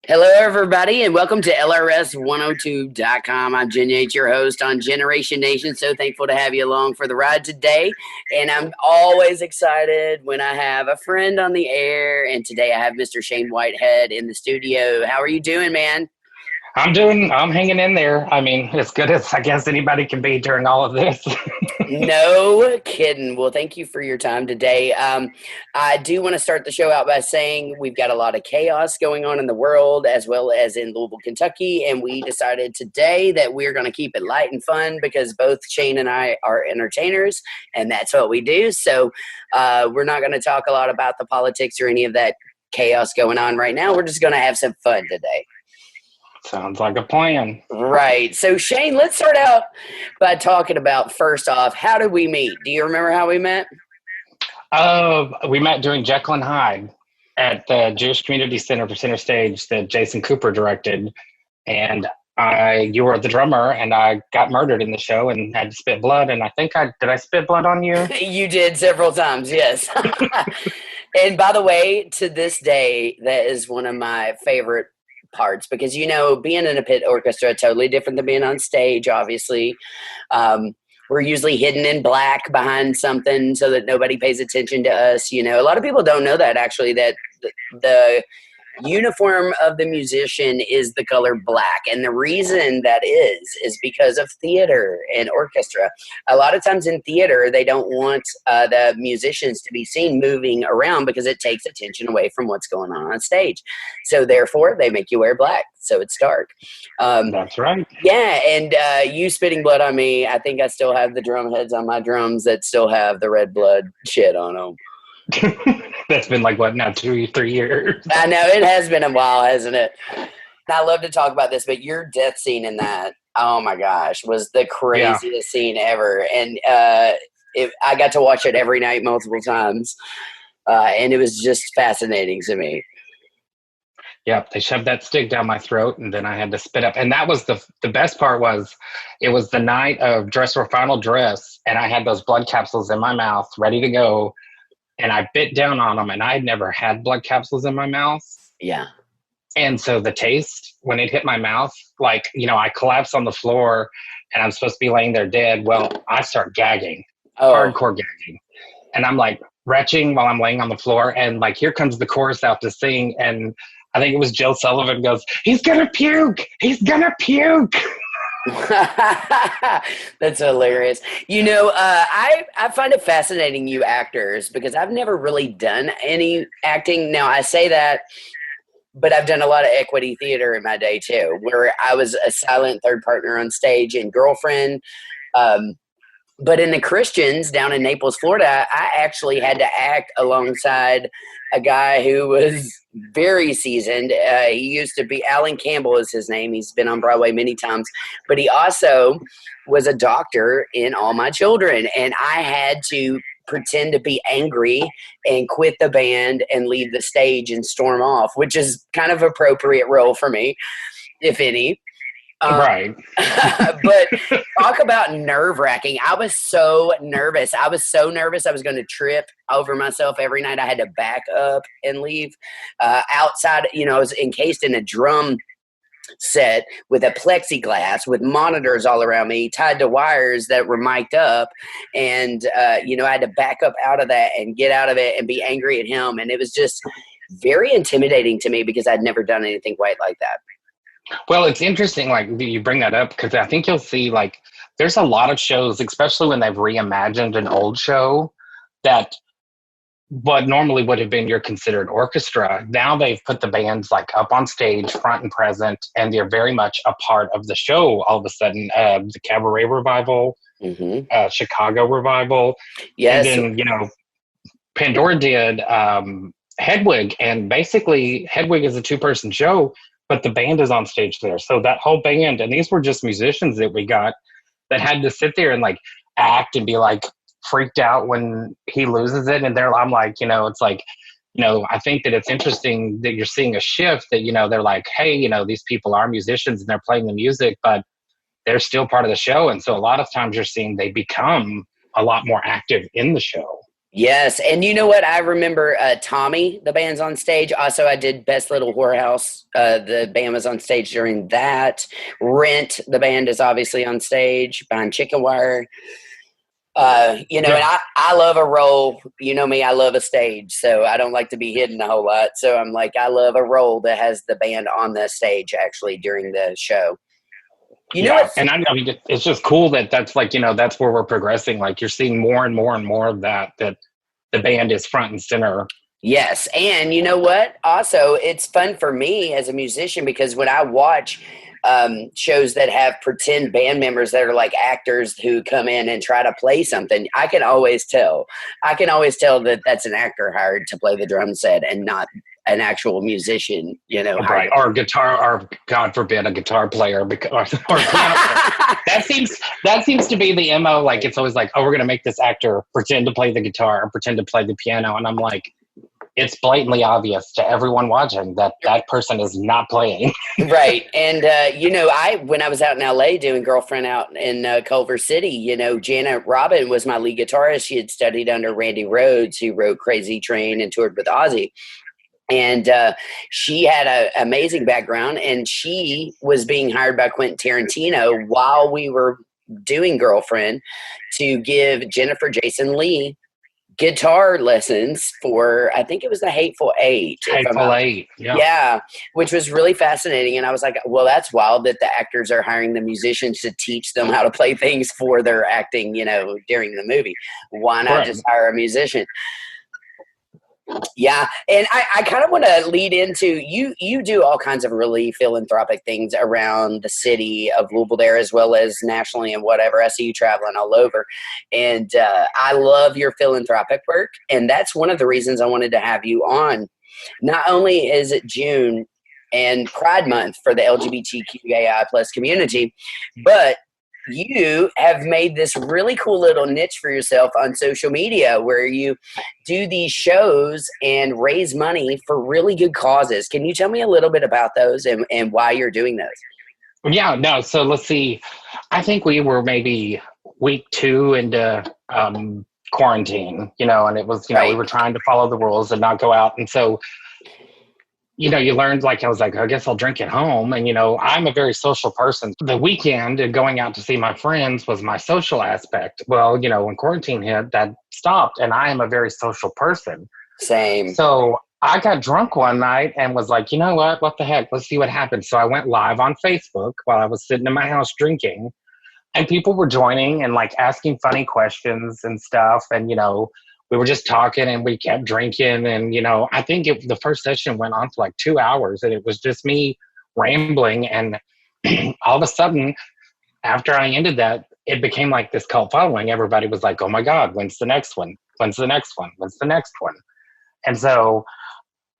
Hello, everybody, and welcome to LRS102.com. I'm Jyn Yates, your host on Jyneration Nation. So thankful to have you along for the ride today. And I'm always excited when I have a friend on the air. And today I have Mr. Shane Whitehead in the studio. How are you doing, man? I'm hanging in there. I mean, as good as I guess anybody can be during all of this. No kidding. Well, thank you for your time today. I do want to start the show out by saying we've got a lot of chaos going on in the world as well as in Louisville, Kentucky. And we decided today that we're going to keep it light and fun because both Shane and I are entertainers, and that's what we do. So we're not going to talk a lot about the politics or any of that chaos going on right now. We're just going to have some fun today. Sounds like a plan. Right. So, Shane, let's start out by talking about, first off, how did we meet? Do you remember how we met? We met during Jekyll and Hyde at the Jewish Community Center for Center Stage that Jason Cooper directed. And you were the drummer, and I got murdered in the show and had to spit blood. And did I spit blood on you? You did several times, yes. And by the way, to this day, that is one of my favorite parts because being in a pit orchestra totally different than being on stage. Obviously, we're usually hidden in black behind something so that nobody pays attention to us. A lot of people don't know that actually, that the uniform of the musician is the color black, and the reason that is because of theater and orchestra. A lot of times in theater they don't want the musicians to be seen moving around because it takes attention away from what's going on stage, so therefore they make you wear black so it's dark. That's right. Yeah. And you spitting blood on me, I think I still have the drum heads on my drums that still have the red blood shit on them. That's been like, what now, 2-3 years? I know, it has been a while, hasn't it? And I love to talk about this, but your death scene in that, oh my gosh, was the craziest scene ever. And I got to watch it every night multiple times, and it was just fascinating to me. Yep, they shoved that stick down my throat, and then I had to spit up. And that was the best part was, it was the night of dress for final dress, and I had those blood capsules in my mouth ready to go. And I bit down on them, and I had never had blood capsules in my mouth. Yeah. And so the taste, when it hit my mouth, I collapsed on the floor, and I'm supposed to be laying there dead. Well, I start gagging, hardcore gagging. And I'm like retching while I'm laying on the floor. And here comes the chorus out to sing. And I think it was Jill Sullivan goes, "He's going to puke. He's going to puke." That's hilarious. I find it fascinating, you actors, because I've never really done any acting. Now, I say that, but I've done a lot of equity theater in my day too, where I was a silent third partner on stage in Girlfriend. But in the Christians down in Naples, Florida, I actually had to act alongside a guy who was very seasoned. He used to be, Alan Campbell is his name. He's been on Broadway many times, but he also was a doctor in All My Children. And I had to pretend to be angry and quit the band and leave the stage and storm off, which is kind of appropriate role for me, if any. Right. But talk about nerve-wracking. I was so nervous. I was going to trip over myself every night. I had to back up and leave. Outside, I was encased in a drum set with a plexiglass with monitors all around me, tied to wires that were mic'd up. And, I had to back up out of that and get out of it and be angry at him. And it was just very intimidating to me because I'd never done anything quite like that. Well, it's interesting, you bring that up, because I think you'll see, there's a lot of shows, especially when they've reimagined an old show, that what normally would have been your considered orchestra, now they've put the bands, up on stage, front and present, and they're very much a part of the show all of a sudden. The Cabaret Revival, Chicago Revival. Yes. And then, Pandora did Hedwig, and basically Hedwig is a 2-person show, but the band is on stage there. So that whole band, and these were just musicians that we got that had to sit there and act and be freaked out when he loses it. And I'm it's I think that it's interesting that you're seeing a shift that, they're hey, these people are musicians and they're playing the music, but they're still part of the show. And so a lot of times you're seeing they become a lot more active in the show. Yes, and you know what? I remember Tommy, the band's on stage. Also, I did Best Little Whorehouse. The band was on stage during that. Rent, the band is obviously on stage behind Chicken Wire. And Yeah. I love a role. You know me, I love a stage, so I don't like to be hidden a whole lot. So I'm like, I love a role that has the band on the stage actually during the show. You know Yeah, what's and I mean, it's just cool that that's like, that's where we're progressing. Like you're seeing more and more and more of that, that the band is front and center. Yes. And you know what? Also, it's fun for me as a musician because when I watch shows that have pretend band members that are like actors who come in and try to play something, I can always tell. I can always tell that that's an actor hired to play the drum set and not an actual musician, hired Right, or guitar, or God forbid, a guitar player, or a piano player. That seems to be the MO. Like it's always like, oh, we're gonna make this actor pretend to play the guitar or pretend to play the piano, and I'm like, it's blatantly obvious to everyone watching that that person is not playing. Right. And, when I was out in LA doing Girlfriend out in Culver City, Janet Robin was my lead guitarist. She had studied under Randy Rhoads, who wrote Crazy Train and toured with Ozzy. And she had an amazing background, and she was being hired by Quentin Tarantino while we were doing Girlfriend to give Jennifer Jason Leigh guitar lessons for, I think it was the Hateful Eight, if I'm Hateful not. Eight, yeah. Yeah, which was really fascinating. And I was like, well, that's wild that the actors are hiring the musicians to teach them how to play things for their acting, during the movie. Why not Right. just hire a musician? Yeah, and I kind of want to lead into you do all kinds of really philanthropic things around the city of Louisville there as well as nationally and whatever. I see you traveling all over, and I love your philanthropic work, and that's one of the reasons I wanted to have you on. Not only is it June and Pride Month for the LGBTQAI plus community, but you have made this really cool little niche for yourself on social media where you do these shows and raise money for really good causes. Can you tell me a little bit about those and why you're doing those? Yeah, no. So let's see. I think we were maybe week 2 into quarantine, and it was, we Right. were trying to follow the rules and not go out. And so, you learned, like, I was like, I guess I'll drink at home. And, I'm a very social person. The weekend and going out to see my friends was my social aspect. Well, when quarantine hit, that stopped. And I am a very social person. Same. So I got drunk one night and was like, you know what? What the heck? Let's see what happens. So I went live on Facebook while I was sitting in my house drinking. And people were joining and like asking funny questions and stuff. And, we were just talking and we kept drinking. And, I think the first session went on for like 2 hours and it was just me rambling. And all of a sudden, after I ended that, it became like this cult following. Everybody was like, oh my God, when's the next one? When's the next one? When's the next one? And so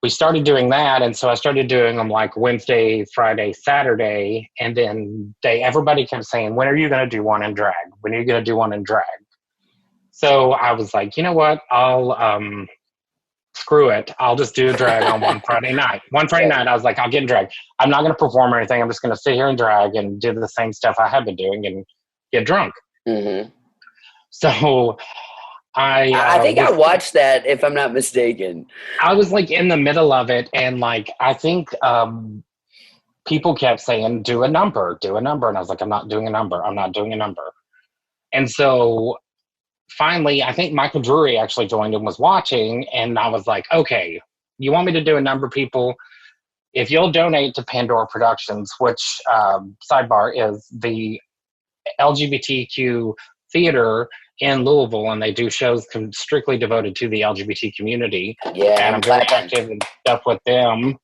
we started doing that. And so I started doing them like Wednesday, Friday, Saturday. And then everybody kept saying, when are you going to do one in drag? When are you going to do one in drag? So I was like, you know what? I'll screw it. I'll just do a drag on one Friday night. One Friday night, I was like, I'll get in drag. I'm not going to perform or anything. I'm just going to sit here and drag and do the same stuff I have been doing and get drunk. Mm-hmm. So I think I watched that, if I'm not mistaken. I was like in the middle of it. And like, I think people kept saying, do a number. And I was like, I'm not doing a number. And so finally, I think Michael Drury actually joined and was watching. And I was like, okay, you want me to do a number, people? If you'll donate to Pandora Productions, which sidebar is the LGBTQ theater in Louisville, and they do shows strictly devoted to the LGBT community. Yeah, and I'm very active and stuff with them.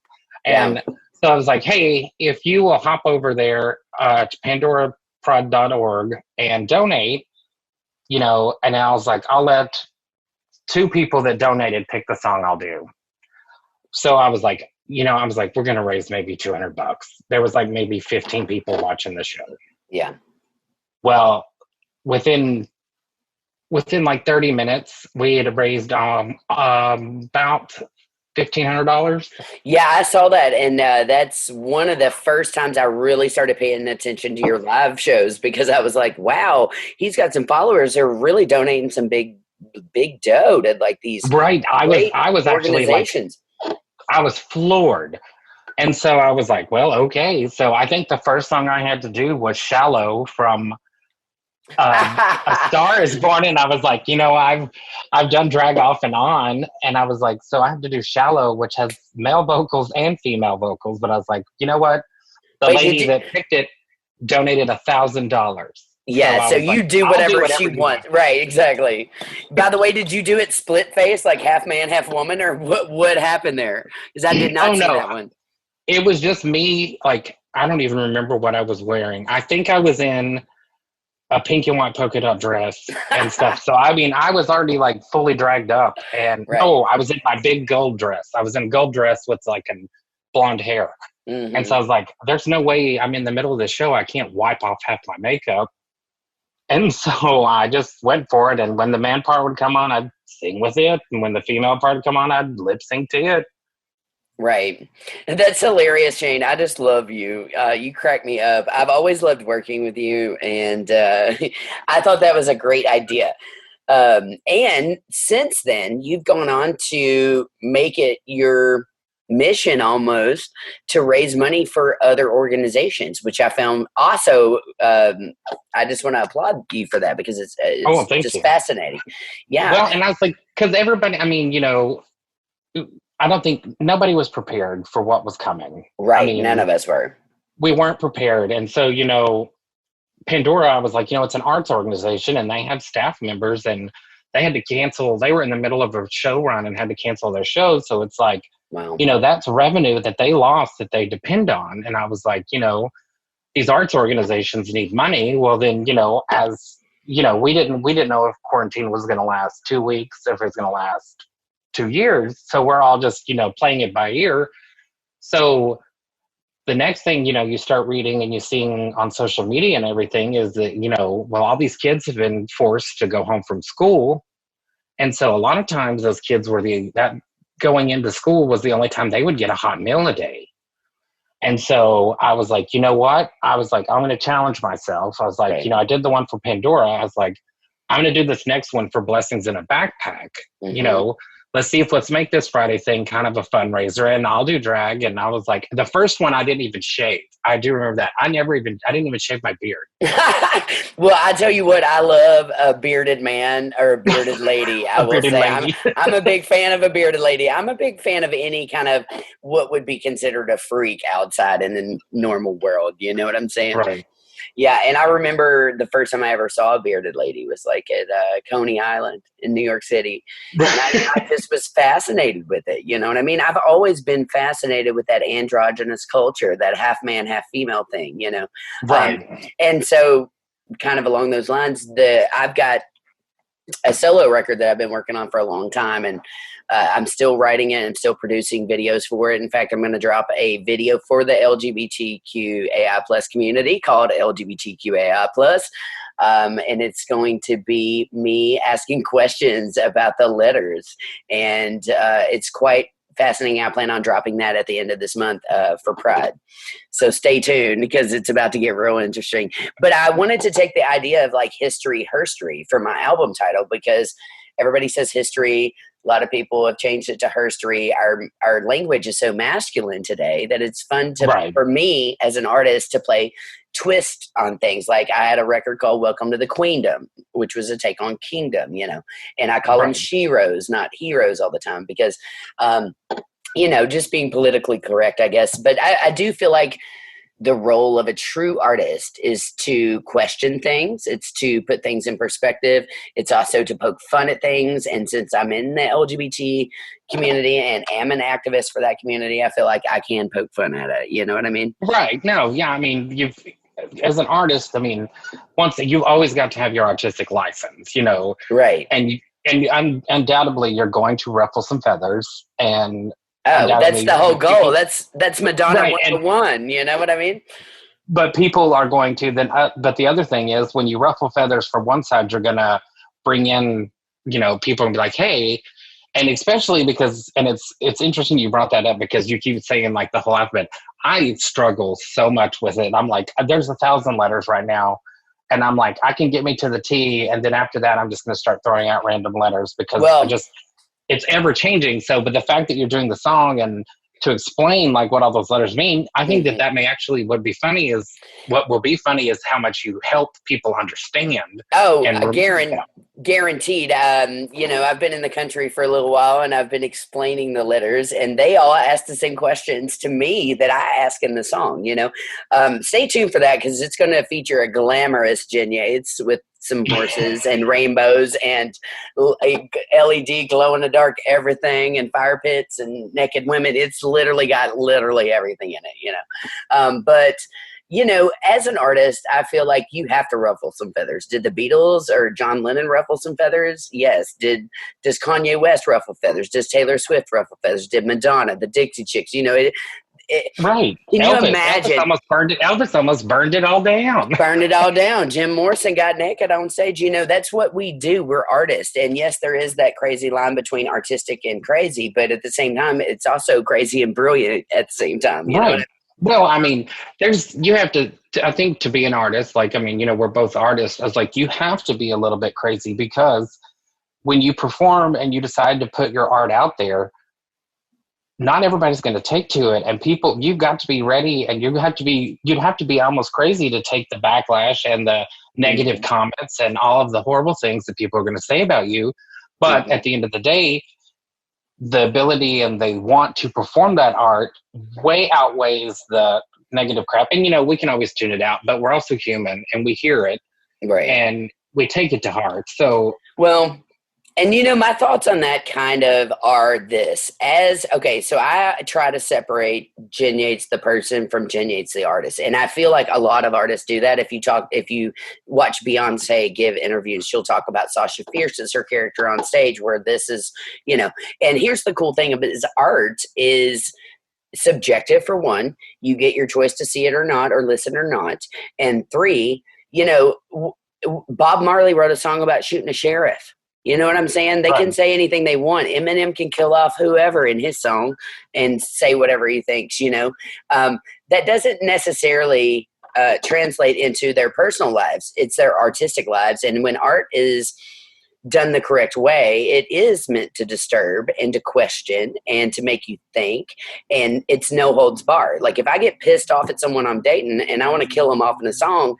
And so I was like, hey, if you will hop over there to pandoraprod.org and donate, and I was like, I'll let 2 people that donated pick the song I'll do. So I was like, we're going to raise maybe $200. There was like maybe 15 people watching the show. Yeah. Well, within like 30 minutes, we had raised about $1,500. Yeah, I saw that, and that's one of the first times I really started paying attention to your live shows because I was like, wow, he's got some followers who are really donating some big big dough to like these Right. great I was actually like, organizations. I was floored. And so I was like, well, okay. So I think the first song I had to do was Shallow from A Star Is Born. And I was like, I've done Drag Off and On. And I was like, so I have to do Shallow, which has male vocals and female vocals. But I was like, you know what? The Wait, did lady you? that picked it donated $1,000. So Yeah, I so was you like, do I'll do whatever she whatever you want. wants. Right, exactly. By the way, did you do it split face, like half man, half woman, or what happened there? Because I did Oh not see no, that one. it was just me. Like, I don't even remember what I was wearing. I think I was in a pink and white polka dot dress and stuff. So I mean, I was already like fully dragged up, and Right. no, I was in my big gold dress. I was in a gold dress with like an blonde hair, and so I Hmm. was like, "There's no way I'm in the middle of the show. I can't wipe off half my makeup." And so I just went for it. And when the man part would come on, I'd sing with it, and when the female part would come on, I'd lip sync to it. Right. That's hilarious, Shane. I just love you. You crack me up. I've always loved working with you, and I thought that was a great idea. And since then, you've gone on to make it your mission almost to raise money for other organizations, which I found also. I just want to applaud you for that because Oh, well, it's thank just you. fascinating. Yeah. Well, and I was like, because everybody, I mean, I don't think nobody was prepared for what was coming. I Right. None mean, of us were. we weren't prepared. And so, Pandora, I was like, it's an arts organization and they have staff members and they had to cancel. They were in the middle of a show run and had to cancel their shows. So it's like, Wow. that's revenue that they lost that they depend on. And I was like, these arts organizations need money. Well, then, as we didn't know if quarantine was going to last 2 weeks, if it's going to last 2 years. So we're all just, playing it by ear. So the next thing, you start reading and you seeing on social media and everything is that, well, all these kids have been forced to go home from school. And so a lot of times those kids were that going into school was the only time they would get a hot meal a day. And so I was like, you know what? I was like, I'm going to challenge myself. I was like, Right. I did the one for Pandora. I was like, I'm going to do this next one for Blessings in a Backpack. Mm-hmm. Let's make this Friday thing kind of a fundraiser, and I'll do drag. And I was like, the first one I didn't even shave. I do remember that. I didn't even shave my beard. Well, I tell you what, I love a bearded man or a bearded lady. I A will bearded say lady. I'm a big fan of a bearded lady. I'm a big fan of any kind of what would be considered a freak outside in the normal world. You know what I'm saying? Right. Yeah, and I remember the first time I ever saw a bearded lady was like at Coney Island in New York City. And I just was fascinated with it. You know what I mean? I've always been fascinated with that androgynous culture, that half man, half female thing, Right. And so kind of along those lines, I've got a solo record that I've been working on for a long time, and I'm still writing it and still producing videos for it. In fact, I'm going to drop a video for the LGBTQAI plus community called LGBTQAI plus. And it's going to be me asking questions about the letters. And it's quite fascinating. I plan on dropping that at the end of this month for Pride. So stay tuned because it's about to get real interesting. But I wanted to take the idea of like history, herstory for my album title because everybody says history. A lot of people have changed it to herstory. Our language is so masculine today that it's fun Right. for me as an artist to play twist on things. Like I had a record called Welcome to the Queendom, which was a take on kingdom, and I call them sheroes, not heroes all the time because, just being politically correct, I guess. But I do feel like the role of a true artist is to question things. It's to put things in perspective. It's also to poke fun at things. And since I'm in the LGBT community and am an activist for that community, I feel like I can poke fun at it. You know what I mean? Right. No, yeah. I mean, as an artist, I mean, you've always got to have your artistic license, Right. and undoubtedly you're going to ruffle some feathers and that's the whole goal. That's Madonna right, 101. You know what I mean? But people are going to then. But the other thing is, when you ruffle feathers for one side, you're going to bring in, people and be like, hey, and especially because, and it's interesting you brought that up because you keep saying like the whole alphabet. I struggle so much with it. I'm like, there's 1,000 letters right now, And I'm like, I can get me to the T, and then after that, I'm just going to start throwing out random letters because Well, it's ever changing. So, but the fact that you're doing the song and to explain like what all those letters mean, I think that may actually what will be funny is how much you help people understand. oh, And guaranteed. I've been in the country for a little while, and I've been explaining the letters, and they all ask the same questions to me that I ask in the song. Stay tuned for that because it's going to feature a glamorous Jyn Yates with some horses and rainbows and LED glow in the dark everything and fire pits and naked women. It's literally got everything in it. But as an artist, I feel like you have to ruffle some feathers. Did the Beatles or John Lennon ruffle some feathers? Yes. Does Kanye West ruffle feathers? Does Taylor Swift ruffle feathers? Did Madonna, the Dixie Chicks? right. Can you imagine? Elvis almost burned it all down. Burned it all down. Jim Morrison got naked on stage. That's what we do. We're artists. And yes, there is that crazy line between artistic and crazy, but at the same time, it's also crazy and brilliant at the same time. You know what I mean? Well, I mean, you have to, I think to be an artist, like, I mean, we're both artists. I was like, you have to be a little bit crazy because when you perform and you decide to put your art out there, not everybody's going to take to it. And you've got to be ready and you'd have to be almost crazy to take the backlash and the negative comments and all of the horrible things that people are going to say about you. But at the end of the day, the ability and they want to perform that art way outweighs the negative crap. And, we can always tune it out, but we're also human and we hear it and we take it to heart. So, well, and my thoughts on that kind of are this so I try to separate Jyn Yates, the person, from Jyn Yates, the artist. And I feel like a lot of artists do that. If you watch Beyonce give interviews, she'll talk about Sasha Fierce as her character on stage, where this is, and here's the cool thing about his art is subjective. For one, you get your choice to see it or not, or listen or not. And three, Bob Marley wrote a song about shooting a sheriff. You know what I'm saying? They can say anything they want. Eminem can kill off whoever in his song and say whatever he thinks, That doesn't necessarily translate into their personal lives. It's their artistic lives. And when art is done the correct way, it is meant to disturb and to question and to make you think. And it's no holds barred. Like if I get pissed off at someone I'm dating and I want to kill them off in a song,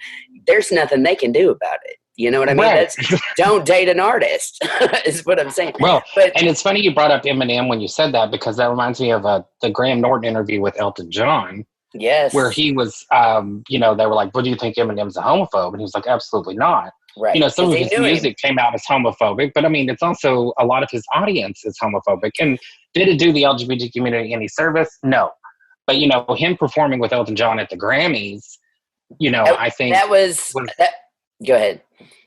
there's nothing they can do about it. You know what I mean? That's don't date an artist is what I'm saying. Well, and it's funny you brought up Eminem when you said that, because that reminds me of the Graham Norton interview with Elton John. Yes. Where he was, they were like, "What do you think Eminem's a homophobe?" And he was like, "Absolutely not." Right. Some of his music came out as homophobic, but I mean, it's also a lot of his audience is homophobic. And did it do the LGBT community any service? No. But, him performing with Elton John at the Grammys, I think that was go ahead.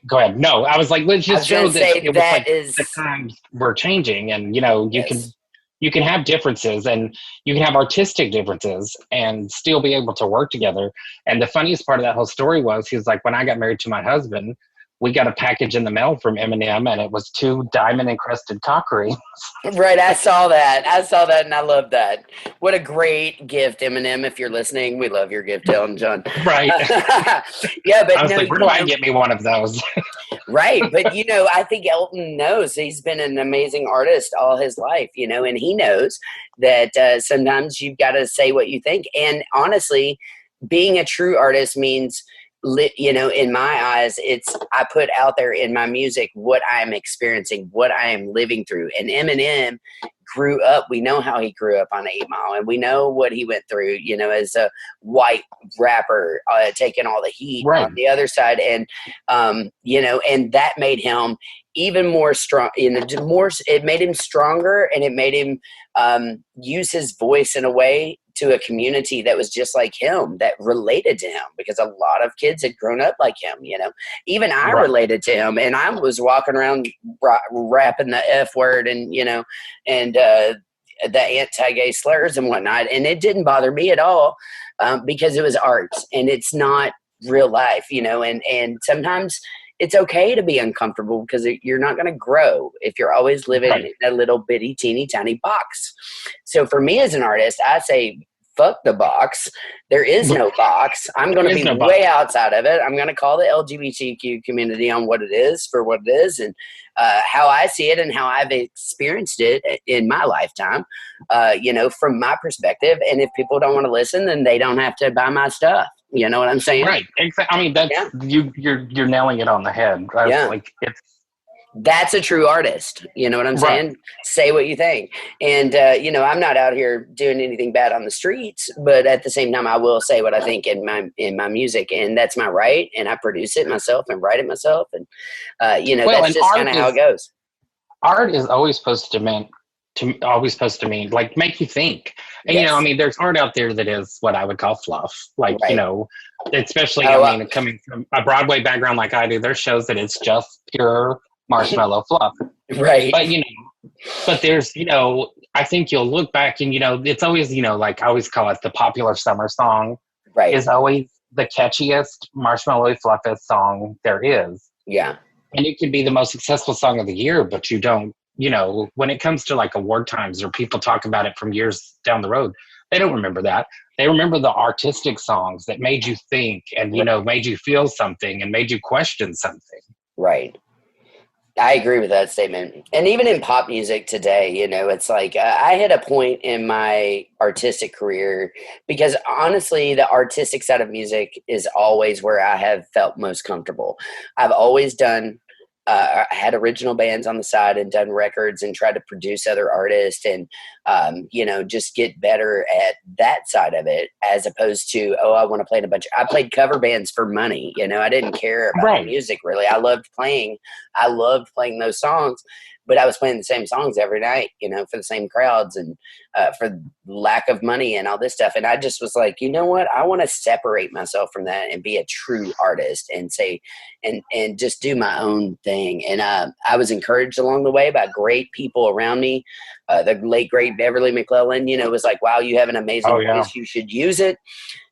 Go ahead. No, I was like, let's just show that it was like the times were changing, and you can have differences and you can have artistic differences and still be able to work together. And the funniest part of that whole story was, he was like, when I got married to my husband, we got a package in the mail from Eminem, and it was 2 diamond encrusted cock rings. Right. I saw that. And I love that. What a great gift, Eminem. If you're listening, we love your gift, Elton John. Right. Yeah, but I was like, where do I get me one of those? Right. But, I think Elton knows he's been an amazing artist all his life, and he knows that sometimes you've got to say what you think. And honestly, being a true artist means, in my eyes, I put out there in my music what I'm experiencing, what I am living through. And Eminem grew up. We know how he grew up on 8 Mile, and we know what he went through, as a white rapper, taking all the heat on the other side. And, and that made him even more strong, it made him stronger, and it made him use his voice in a way to a community that was just like him, that related to him, because a lot of kids had grown up like him, even I related to him, and I was walking around rapping the F word and, and the anti-gay slurs and whatnot. And it didn't bother me at all because it was art and it's not real life, and sometimes it's okay to be uncomfortable because you're not going to grow if you're always living in a little bitty, teeny tiny box. So for me as an artist, I say fuck the box. There is no box. I'm going to be way outside of it. I'm going to call the LGBTQ community on what it is for what it is, and how I see it and how I've experienced it in my lifetime, from my perspective. And if people don't want to listen, then they don't have to buy my stuff. You know what I'm saying? Right. Exactly. I mean, that's you're nailing it on the head. Yeah. Like That's a true artist. You know what I'm saying? Right. Say what you think. And, I'm not out here doing anything bad on the streets, but at the same time, I will say what I think in my music, and that's my right. And I produce it myself and write it myself. And, that's just kind of how it goes. Art is always supposed to mean like make you think. And Yes. there's art out there that is what I would call fluff. Like, Right. Especially coming from a Broadway background like I do, there's shows that it's just pure marshmallow fluff. Right. But there's, I think you'll look back and it's always, like I always call it the popular summer song. Right. Is always the catchiest, marshmallow fluffiest song there is. Yeah. And it can be the most successful song of the year, but you don't, when it comes to like award times or people talk about it from years down the road, they don't remember that. They remember the artistic songs that made you think and, made you feel something and made you question something. Right. I agree with that statement. And even in pop music today, it's like I hit a point in my artistic career because honestly, the artistic side of music is always where I have felt most comfortable. I've always had original bands on the side and done records and tried to produce other artists and, just get better at that side of it as opposed to, I want to play in I played cover bands for money. I didn't care about the music really. I loved playing those songs, but I was playing the same songs every night, for the same crowds and for lack of money and all this stuff. And I just was like, you know what? I want to separate myself from that and be a true artist and say, and just do my own thing. And I was encouraged along the way by great people around me. The late, great Beverly McClellan, was like, wow, you have an amazing voice. You should use it.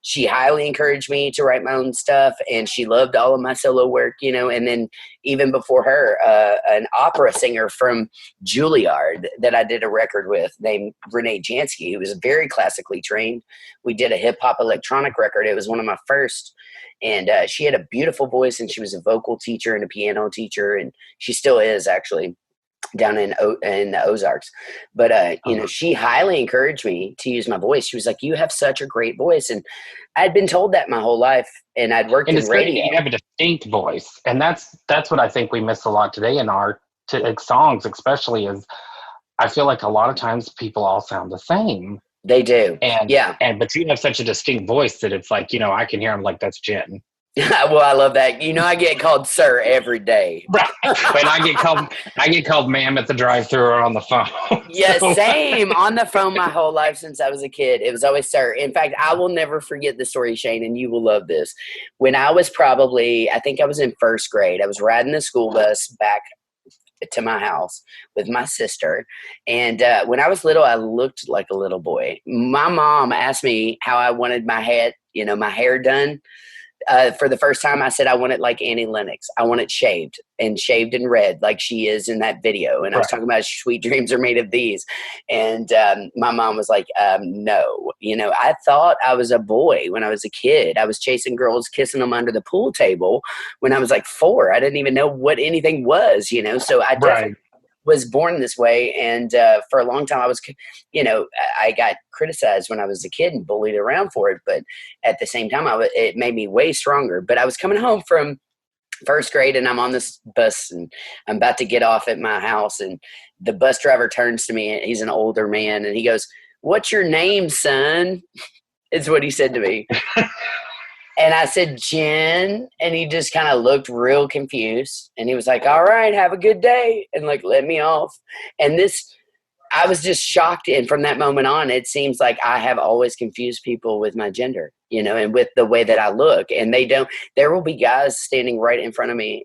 She highly encouraged me to write my own stuff, and she loved all of my solo work, and then even before her, an opera singer from Juilliard that I did a record with named Renee Jansky, who was very classically trained. We did a hip-hop electronic record. It was one of my first, and she had a beautiful voice, and she was a vocal teacher and a piano teacher, and she still is actually down in the Ozarks. But, she highly encouraged me to use my voice. She was like, you have such a great voice. And I'd been told that my whole life, and I'd worked in radio. You have a distinct voice. And that's what I think we miss a lot today in our songs, especially is I feel like a lot of times people all sound the same. They do. But you have such a distinct voice that it's like, I can hear them like that's Jyn. Well, I love that. I get called sir every day. Right. And I get called ma'am at the drive-thru or on the phone. Yeah, same. On the phone my whole life since I was a kid. It was always sir. In fact, I will never forget the story, Shane, and you will love this. When I was I think I was in first grade. I was riding the school bus back to my house with my sister. And when I was little, I looked like a little boy. My mom asked me how I wanted my hair done. For the first time, I said I want it like Annie Lennox. I want it shaved in red like she is in that video. And I was talking about sweet dreams are made of these. And my mom was like, no. I thought I was a boy when I was a kid. I was chasing girls, kissing them under the pool table when I was like 4. I didn't even know what anything was, So I definitely was born this way. And for a long time, I was, I got criticized when I was a kid and bullied around for it. But at the same time, it made me way stronger. But I was coming home from first grade and I'm on this bus and I'm about to get off at my house. And the bus driver turns to me and he's an older man and he goes, "What's your name, son?" Is what he said to me. And I said, "Jyn." And he just kind of looked real confused. And he was like, "All right, have a good day." And like, let me off. And I was just shocked. And from that moment on, it seems like I have always confused people with my gender, and with the way that I look. And there will be guys standing right in front of me,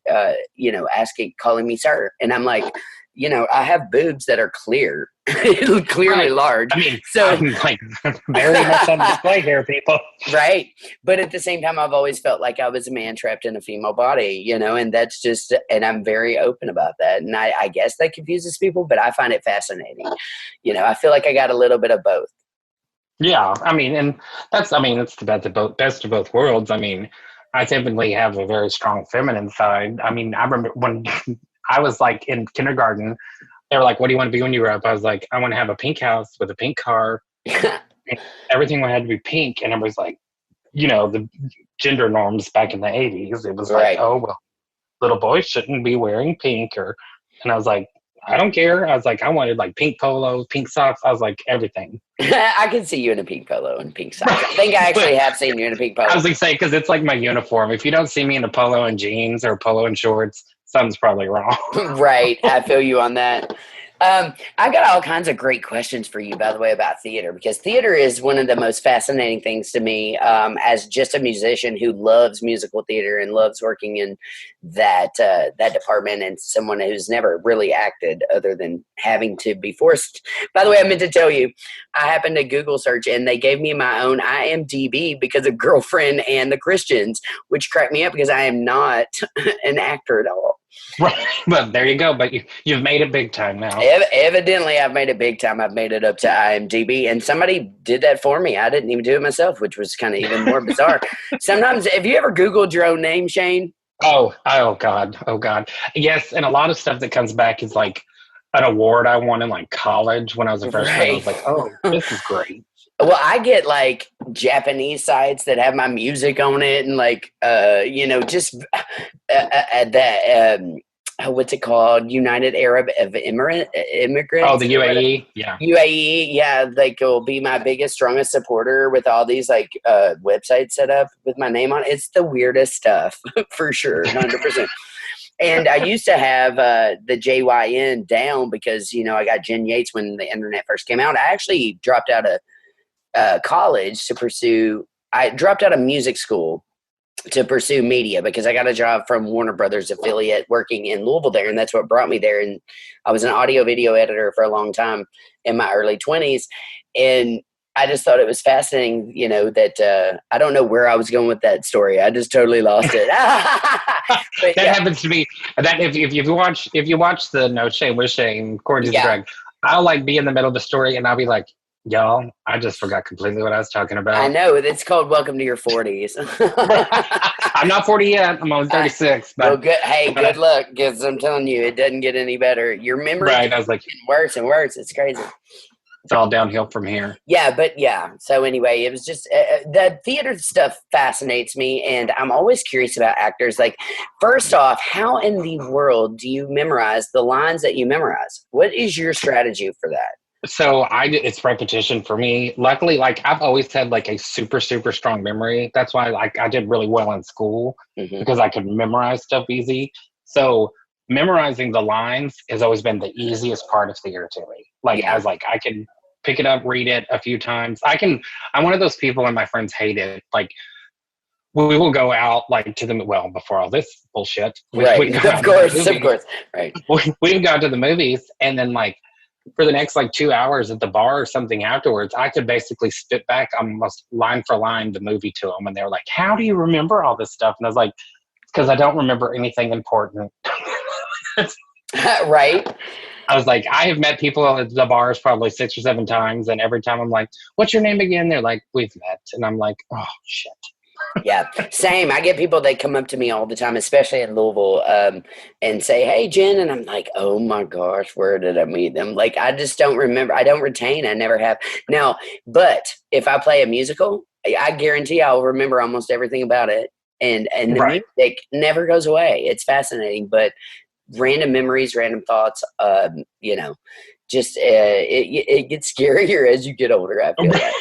calling me sir. And I'm like, I have boobs that are clear, clearly large. I mean, so I'm like very much on display here, people. Right. But at the same time, I've always felt like I was a man trapped in a female body, and that's just, and I'm very open about that. And I guess that confuses people, but I find it fascinating. I feel like I got a little bit of both. Yeah, I mean, and it's the best of both worlds. I mean, I typically have a very strong feminine side. I mean, I remember when I was like in kindergarten, they were like, "What do you want to be when you grow up?" I was like, "I want to have a pink house with a pink car. And everything had to be pink." And it was like, the gender norms back in the '80s. It was like, Right. "Oh well, little boys shouldn't be wearing pink," and I was like, "I don't care." I was like, I wanted like pink polos, pink socks. I was like, everything. I can see you in a pink polo and pink socks. I think I But actually have seen you in a pink I polo. was gonna say because it's like my uniform. If you don't see me in a polo and jeans or polo and shorts, something's probably wrong. Right. I feel you on that. I got all kinds of great questions for you, by the way, about theater, because theater is one of the most fascinating things to me as just a musician who loves musical theater and loves working in that department, and someone who's never really acted other than having to be forced. By the way, I meant to tell you, I happened to Google search and they gave me my own IMDb because of Girlfriend and the Christians, which cracked me up because I am not an actor at all. Right, but there you go. But you've made it big time now. Evidently, I've made it big time. I've made it up to IMDb, and somebody did that for me. I didn't even do it myself, which was kind of even more bizarre. Sometimes, have you ever Googled your own name, Shane? Oh God, oh God. Yes, and a lot of stuff that comes back is like an award I won in like college when I was a freshman. I Right. was like, oh, this is great. Well, I get like Japanese sites that have my music on it, and like, just that. What's it called? United Arab of Oh, Immigrants the or whatever. UAE, yeah. UAE, yeah, like will be my biggest, strongest supporter with all these like websites set up with my name on it. It's the weirdest stuff for sure, 100%. And I used to have the JYN down because I got Jyn Yates when the internet first came out. I actually dropped out of college to pursue. I dropped out of music school to pursue media because I got a job from Warner Brothers affiliate working in Louisville there, and that's what brought me there. And I was an audio video editor for a long time in my early 20s, and I just thought it was fascinating, that I don't know where I was going with that story. I just totally lost it. But That yeah, happens to me. That if you watch the No Shame with Shame, Gorgeous yeah, Greg, I'll like be in the middle of the story and I'll be like, y'all, I just forgot completely what I was talking I about. know it's called Welcome to Your 40s. I'm not 40 yet. I'm only 36, Well, but good. Hey, but good luck, because I'm telling you, it doesn't get any better. Your memory right. keeps I was like, getting worse and worse. It's crazy. it's all downhill from here. Yeah, but yeah. So anyway, it was just the theater stuff fascinates me, and I'm always curious about actors. Like, first off, how in the world do you memorize the lines that you memorize? What is your strategy for that? So it's repetition for me. Luckily, like I've always had like a super super strong memory. That's why like I did really well in school Hmm. because I could memorize stuff easy. So memorizing the lines has always been the easiest part of theater to me. Like Yeah. as like I can pick it up, read it a few times. I'm one of those people, and my friends hate it. Like we will go out like to the well before all this bullshit. We Right. go Of out to the course. Of movies. course. Right. We've gone to the movies, and then like for the next like 2 hours at the bar or something afterwards, I could basically spit back almost line for line the movie to them. And they were like, how do you remember all this stuff? And I was like, it's because I don't remember anything important. Right. I was like, I have met people at the bars probably 6 or 7 times. And every time I'm like, what's your name again? They're like, we've met. And I'm like, oh, shit. Yeah, same. I get people that come up to me all the time, especially in Louisville, and say, "Hey, Jen," and I'm like, "Oh my gosh, where did I meet them?" Like, I just don't remember. I don't retain. I never have. Now, but if I play a musical, I guarantee I'll remember almost everything about it, and the Right. music never goes away. It's fascinating, but random memories, random thoughts, just it gets scarier as you get older. I feel like.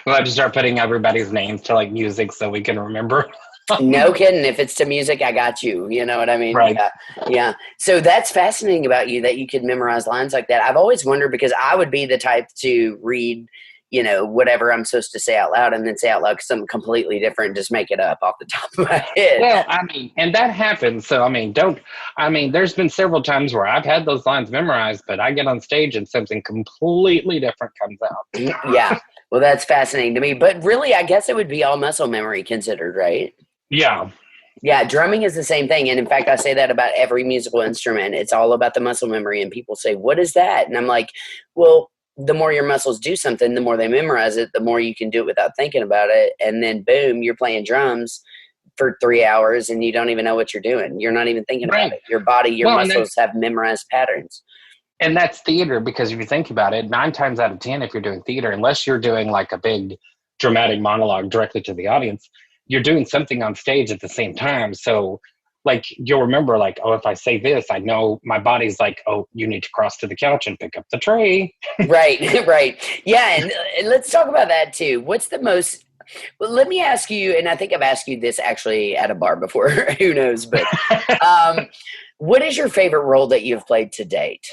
We'll have to start putting everybody's names to like music so we can remember. No kidding. If it's to music, I got you. You know what I mean? Right. Yeah. Yeah. So that's fascinating about you that you could memorize lines like that. I've always wondered because I would be the type to read, whatever I'm supposed to say out loud and then say out loud something completely different, just make it up off the top of my head. Well, I mean, and that happens. So, there's been several times where I've had those lines memorized, but I get on stage and something completely different comes out. Yeah. Well, that's fascinating to me. But really, I guess it would be all muscle memory considered, right? Yeah. Yeah, drumming is the same thing. And in fact, I say that about every musical instrument. It's all about the muscle memory. And people say, "What is that?" And I'm like, well, the more your muscles do something, the more they memorize it, the more you can do it without thinking about it. And then boom, you're playing drums for 3 hours and you don't even know what you're doing. You're not even thinking about Right. it. Your body, your Well, muscles have memorized patterns. and that's theater, because if you think about it, 9 times out of 10, if you're doing theater, unless you're doing like a big dramatic monologue directly to the audience, you're doing something on stage at the same time. So like you'll remember like, oh, if I say this, I know my body's like, oh, you need to cross to the couch and pick up the tray. Right, right. Yeah, and let's talk about that too. What's the most well, let me ask you, and I think I've asked you this actually at a bar before, who knows, but what is your favorite role that you've played to date?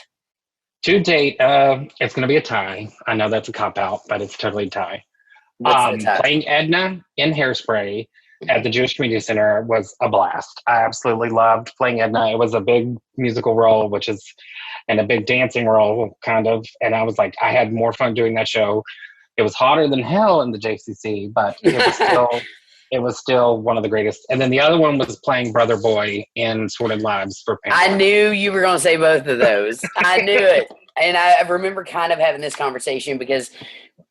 To date, it's going to be a tie. I know that's a cop out, but it's totally a tie. What's the top? Playing Edna in Hairspray at the Jewish Community Center was a blast. I absolutely loved playing Edna. It was a big musical role, and a big dancing role, kind of. And I was like, I had more fun doing that show. It was hotter than hell in the JCC, but it was still one of the greatest. And then the other one was playing Brother Boy in Sordid Lives for Pandora. I knew you were going to say both of those. I knew it. And I remember kind of having this conversation because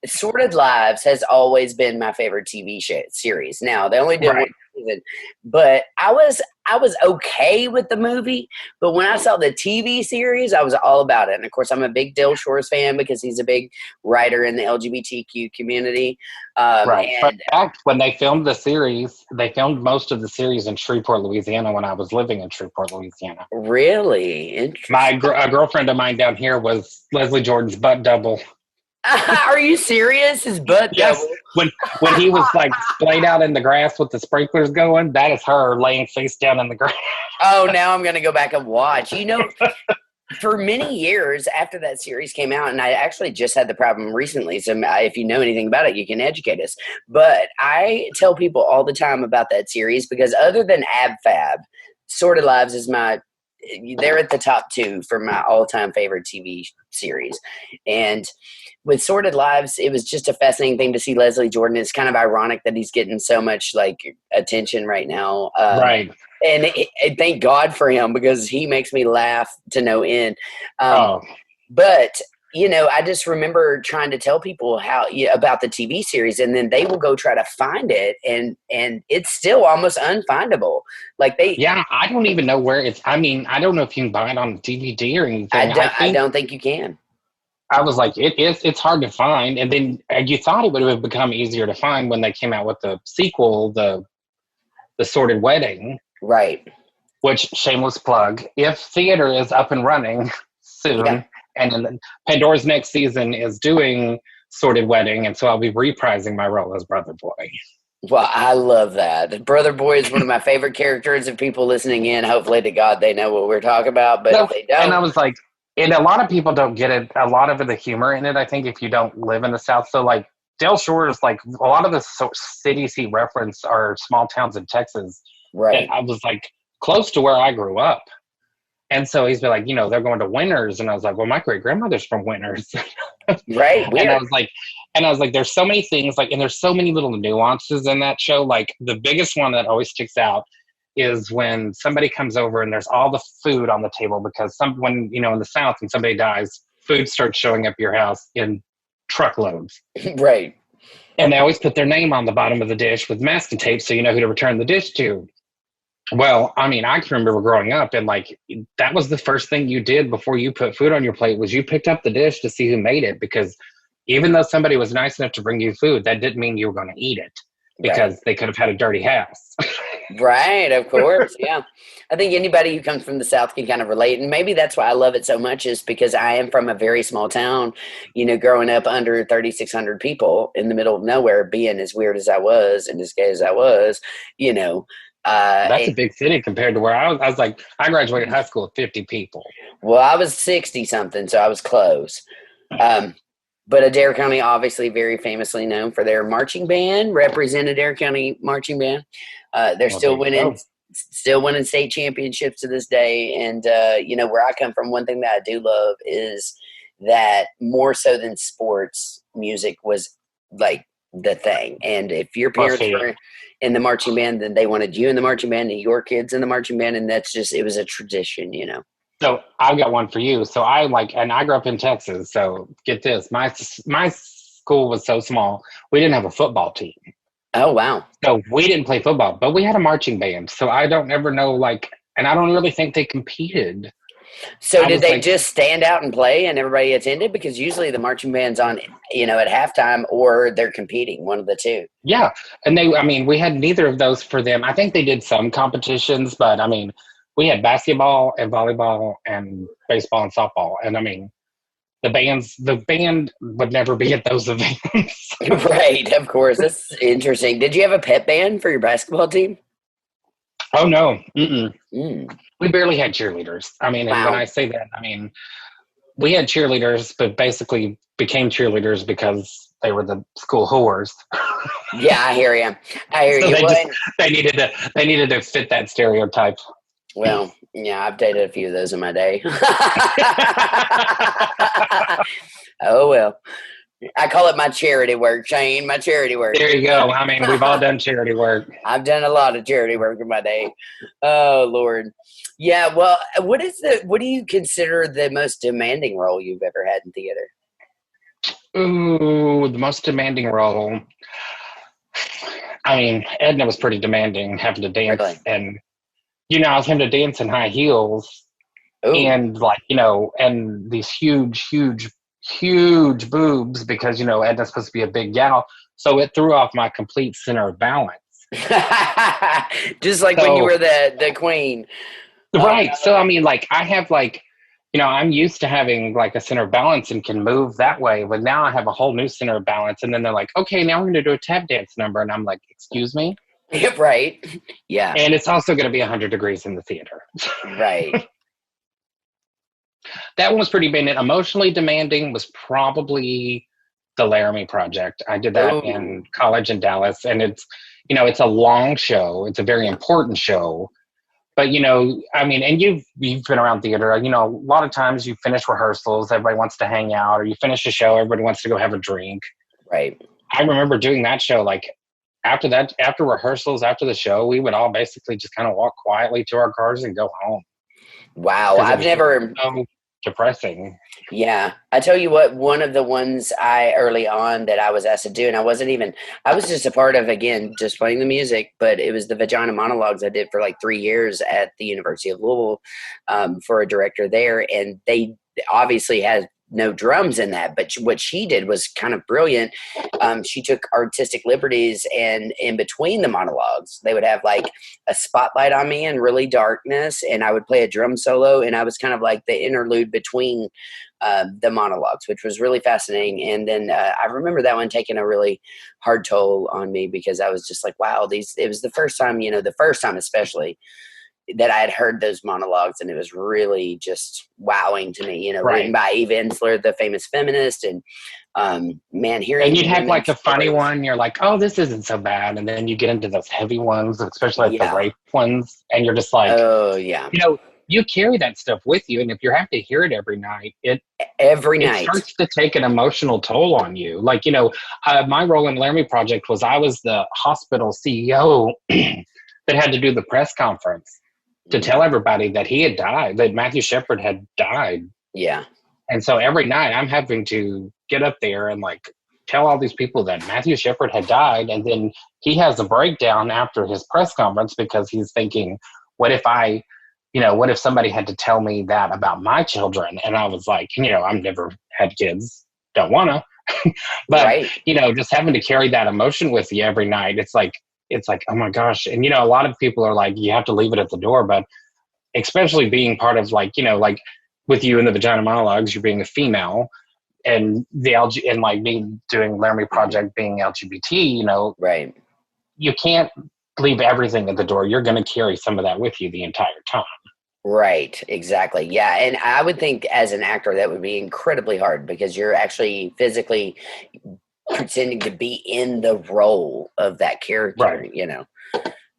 Sordid Lives has always been my favorite TV series. Now, they only did one season, but I was okay with the movie. But when I saw the TV series, I was all about it. And of course, I'm a big Dale Shores fan because he's a big writer in the LGBTQ community. Right. But And in fact, when they filmed the series, they filmed most of the series in Shreveport, Louisiana, when I was living in Shreveport, Louisiana. really interesting. A girlfriend of mine down here was Leslie Jordan's butt double. Are you serious? His butt Yes. double. When he was like splayed out in the grass with the sprinklers going, that is her laying face down in the grass. Oh, now I'm going to go back and watch. You know, for many years after that series came out, and I actually just had the problem recently, so if you know anything about it, you can educate us. But I tell people all the time about that series because other than Ab Fab, Sordid Lives is they're at the top 2 for my all-time favorite TV series. And with Sordid Lives, it was just a fascinating thing to see Leslie Jordan. It's kind of ironic that he's getting so much like attention right now. Right. And thank God for him because he makes me laugh to no end. But you know, I just remember trying to tell people about the TV series, and then they will go try to find it, and it's still almost unfindable. Like I don't even know where it's. I mean, I don't know if you can buy it on DVD or anything. I don't think you can. I was like, it's hard to find, and then you thought it would have become easier to find when they came out with the sequel, the Sordid Wedding. Right. Which, shameless plug, if theater is up and running soon, and then Pandora's next season is doing Sordid Wedding, and so I'll be reprising my role as Brother Boy. Well, I love that. Brother Boy is one of my favorite characters, and people listening in, hopefully to God, they know what we're talking about, but if they don't. And I was like, and a lot of people don't get it, a lot of the humor in it, I think, if you don't live in the South. So, like, Dale Shores, like, a lot of the cities he referenced are small towns in Texas. Right. And I was like, close to where I grew up. And so he's been like, you know, they're going to Winters. And I was like, well, my great grandmother's from Winters. Right. Weird. And I was like, there's so many things, like, and there's so many little nuances in that show. Like, the biggest one that always sticks out is when somebody comes over and there's all the food on the table, because when, you know, in the South, when somebody dies, food starts showing up your house in truckloads. Right. And they always put their name on the bottom of the dish with masking tape so you know who to return the dish to. Well, I mean, I can remember growing up, and like, that was the first thing you did before you put food on your plate was you picked up the dish to see who made it, because even though somebody was nice enough to bring you food, that didn't mean you were going to eat it, because they could have had a dirty house. Right, of course, yeah. I think anybody who comes from the South can kind of relate, and maybe that's why I love it so much is because I am from a very small town, you know, growing up under 3,600 people in the middle of nowhere, being as weird as I was and as gay as I was, you know. That's a big city compared to where I was. I was like, I graduated high school with 50 people. Well, I was 60-something, so I was close. But Adair County, obviously very famously known for their marching band, represent Adair County marching band. They're still winning state championships to this day. And, you know, where I come from, one thing that I do love is that more so than sports, music was like the thing. And if your parents were in the marching band, then they wanted you in the marching band and your kids in the marching band. And that's just, it was a tradition, you know. So I've got one for you. So and I grew up in Texas. So get this, my school was so small, we didn't have a football team. Oh, wow. So we didn't play football, but we had a marching band. So I don't ever know, and I don't really think they competed. So I did was they like, just stand out and play and everybody attended? Because usually the marching band's on, at halftime or they're competing, one of the two. yeah. And we had neither of those for them. I think they did some competitions, but we had basketball and volleyball and baseball and softball. And the band would never be at those events. Right, of course. That's interesting. Did you have a pep band for your basketball team? Oh, no. Mm-mm. Mm, We barely had cheerleaders. And when wow. I say that, we had cheerleaders, but basically became cheerleaders because they were the school whores. Yeah, I hear you. I hear So you. they needed to fit that stereotype. Well, yeah, I've dated a few of those in my day. Oh, well. I call it my charity work, Shane. My charity work. There you go. We've all done charity work. I've done a lot of charity work in my day. Oh, Lord. Yeah, well, what do you consider the most demanding role you've ever had in theater? Ooh, the most demanding role. Edna was pretty demanding, having to dance, Really? and I was having to dance in high heels, Oh. and and these huge, huge, huge boobs because Edna's supposed to be a big gal, so it threw off my complete center of balance. Just like when you So were the queen. right, so I have I'm used to having a center of balance and can move that way, but now I have a whole new center of balance, and then they're like, okay, now we're going to do a tap dance number, and I'm like, excuse me. Right. Yeah. And it's also going to be 100 degrees in the theater. Right. That one was pretty big. And emotionally demanding was probably the Laramie Project. I did that Oh. in college in Dallas, and it's a long show. It's a very important show. But and you've been around theater. A lot of times you finish rehearsals, everybody wants to hang out, or you finish a show, everybody wants to go have a drink. Right. I remember doing that show. After rehearsals, after the show, we would all basically just kind of walk quietly to our cars and go home. Wow. Because it I've was never. so depressing. Yeah, I tell you what, one of the ones I early on that I was asked to do, and I was just a part of, again, just playing the music, but it was the Vagina Monologues I did for like 3 years at the University of Louisville for a director there. And they obviously had no drums in that, but what she did was kind of brilliant. She took artistic liberties, and in between the monologues, they would have like a spotlight on me in really darkness, and I would play a drum solo, and I was kind of like the interlude between the monologues, which was really fascinating. And then I remember that one taking a really hard toll on me because I was just like, wow, it was the first time, the first time especially that I had heard those monologues, and it was really just wowing to me, Right. written by Eve Ensler, the famous feminist, and man, hearing and you'd have women's a funny stories. one, you're like, oh, this isn't so bad, and then you get into those heavy ones, especially the rape ones, and you're just like, oh yeah, you carry that stuff with you, and if you have to hear it every night, it night starts to take an emotional toll on you. My role in Laramie Project was I was the hospital CEO that had to do the press conference to tell everybody that he had died, that Matthew Shepard had died. Yeah. And so every night I'm having to get up there and tell all these people that Matthew Shepard had died. And then he has a breakdown after his press conference because he's thinking, what if somebody had to tell me that about my children? And I was like, I've never had kids, don't want to. But, right. Just having to carry that emotion with you every night, it's like, oh my gosh. And, a lot of people are like, you have to leave it at the door. But especially being part of with you in the Vagina Monologues, you're being a female, and me doing Laramie Project being LGBT, right. You can't leave everything at the door. You're going to carry some of that with you the entire time. Right, exactly. Yeah, and I would think as an actor that would be incredibly hard because you're actually physically pretending to be in the role of that character, Right.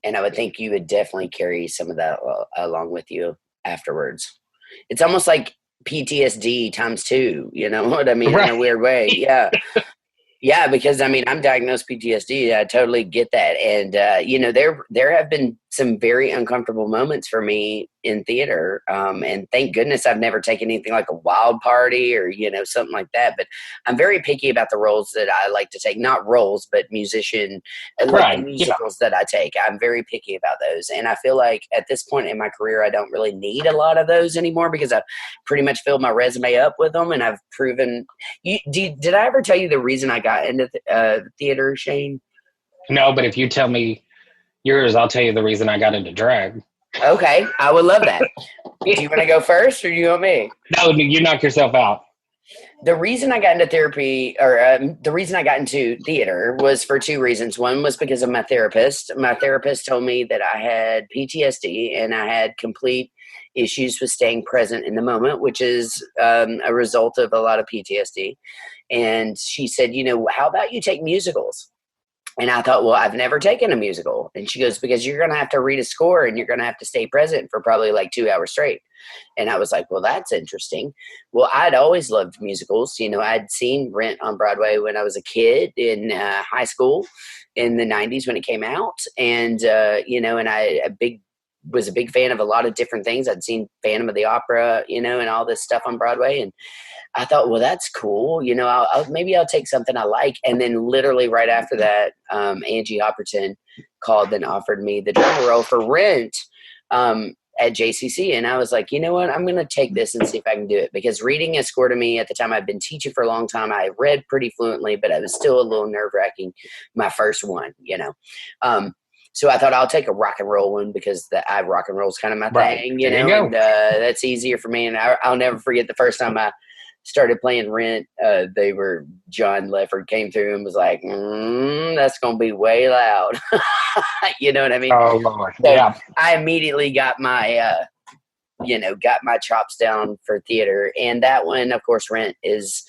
And I would think you would definitely carry some of that along with you afterwards. It's almost like PTSD times two, you know what I mean? Right. In a weird way. Yeah. Yeah, because I'm diagnosed PTSD. I totally get that. And there have been some very uncomfortable moments for me in theater. And thank goodness I've never taken anything like a Wild Party or, something like that. But I'm very picky about the roles that I like to take, not roles, but musician, like the Right. Yeah. musicals that I take. I'm very picky about those. And I feel like at this point in my career, I don't really need a lot of those anymore because I've pretty much filled my resume up with them. And I've proven, did I ever tell you the reason I got into theater, Shane? No, but if you tell me yours, I'll tell you the reason I got into drag. Okay, I would love that. Do you want to go first or do you want me? No, you knock yourself out. The reason I got into therapy, or the reason I got into theater, was for two reasons. One was because of my therapist. My therapist told me that I had PTSD and I had complete issues with staying present in the moment, which is a result of a lot of PTSD. And she said, how about you take musicals? And I thought, well, I've never taken a musical. And she goes, because you're going to have to read a score and you're going to have to stay present for probably like 2 hours straight. And I was like, well, that's interesting. Well, I'd always loved musicals. I'd seen Rent on Broadway when I was a kid in high school in the 90s when it came out. And, and I was a big fan of a lot of different things. I'd seen Phantom of the Opera, and all this stuff on Broadway. And I thought, well, that's cool. Maybe I'll take something I like. And then literally right after that, Angie Hopperton called and offered me the drama role for Rent at JCC. And I was like, you know what? I'm going to take this and see if I can do it. Because reading a score to me at the time, I'd been teaching for a long time. I read pretty fluently, but I was still a little nerve-wracking my first one, So I thought I'll take a rock and roll one because rock and roll is kind of my thing, and that's easier for me. And I'll never forget the first time I started playing Rent. John Lefford came through and was like, that's going to be way loud. You know what I mean? Oh, Lord. So yeah. I immediately got my, got my chops down for theater. And that one, of course, Rent is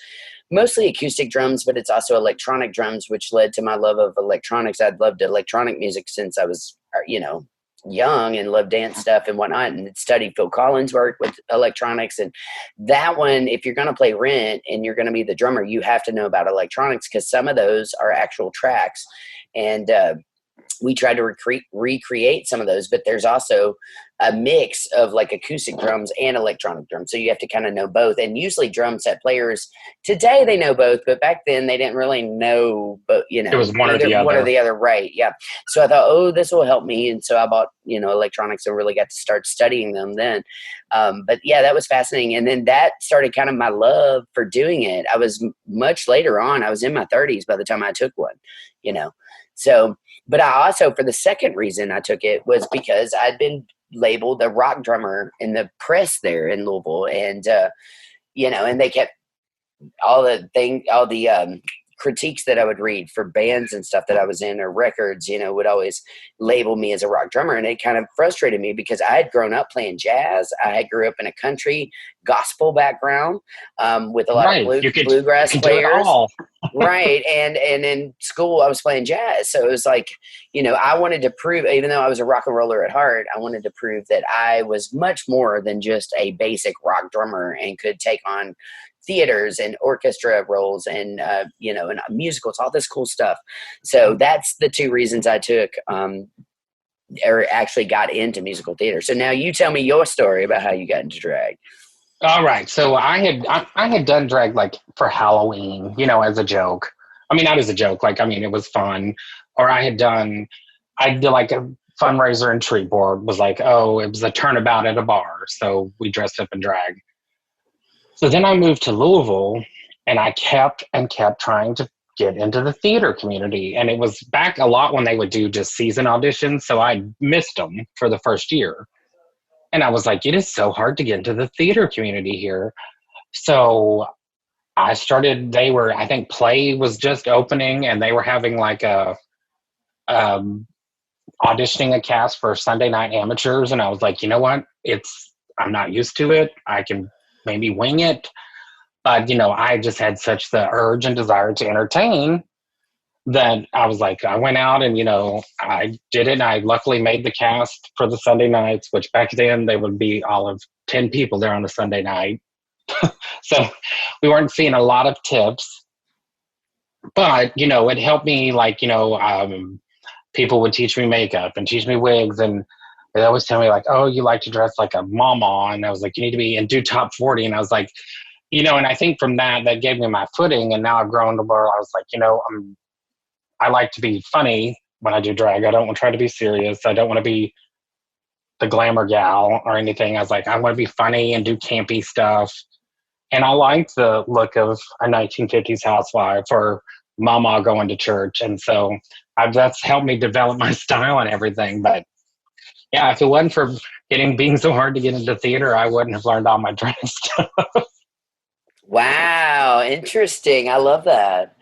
mostly acoustic drums, but it's also electronic drums, which led to my love of electronics. I'd loved electronic music since I was, young and loved dance stuff and whatnot, and studied Phil Collins' work with electronics. And that one, if you're going to play Rent and you're going to be the drummer, you have to know about electronics because some of those are actual tracks. And we tried to recreate some of those, but there's also a mix of like acoustic drums and electronic drums. So you have to kind of know both. And usually drum set players today, they know both, but back then they didn't really know, but it was one or the other. One or the other. Right. Yeah. So I thought, oh, this will help me. And so I bought, electronics and really got to start studying them then. But yeah, that was fascinating. And then that started kind of my love for doing it. I was much later on. I was in my 30s by the time I took one, So, but I also, for the second reason I took it was because I'd been labeled a rock drummer in the press there in Louisville. And, and they kept all the critiques that I would read for bands and stuff that I was in or records, would always label me as a rock drummer. And it kind of frustrated me because I had grown up playing jazz. I had grew up in a country gospel background with a lot of bluegrass players. Right. And in school I was playing jazz. So it was like, I wanted to prove, even though I was a rock and roller at heart, I wanted to prove that I was much more than just a basic rock drummer and could take on theaters and orchestra roles and, and musicals, all this cool stuff. So that's the two reasons I took, or actually got into musical theater. So now you tell me your story about how you got into drag. All right. So I had done drag like for Halloween, as a joke. I mean, not as a joke. It was fun. Or I did like a fundraiser in Treatboard was like, oh, it was a turnabout at a bar. So we dressed up in drag. So then I moved to Louisville and I kept trying to get into the theater community. And it was back a lot when they would do just season auditions. So I missed them for the first year. And I was like, it is so hard to get into the theater community here. So I started, I think Play was just opening and they were having like auditioning a cast for Sunday Night Amateurs. And I was like, you know what? I'm not used to it. I can maybe wing it. But, I just had such the urge and desire to entertain that I was like, I went out and, I did it. And I luckily made the cast for the Sunday nights, which back then they would be all of 10 people there on a Sunday night. So we weren't seeing a lot of tips, but, it helped me people would teach me makeup and teach me wigs. And they always tell me like, oh, you like to dress like a mama. And I was like, you need to be and do top 40. And I was like, and I think from that gave me my footing. And now I've grown to where I was like, I like to be funny when I do drag. I don't want to try to be serious. I don't want to be the glamour gal or anything. I was like, I want to be funny and do campy stuff. And I like the look of a 1950s housewife or mama going to church. And so that's helped me develop my style and everything. But yeah, if it wasn't for being so hard to get into theater, I wouldn't have learned all my drag stuff. Wow, interesting. I love that.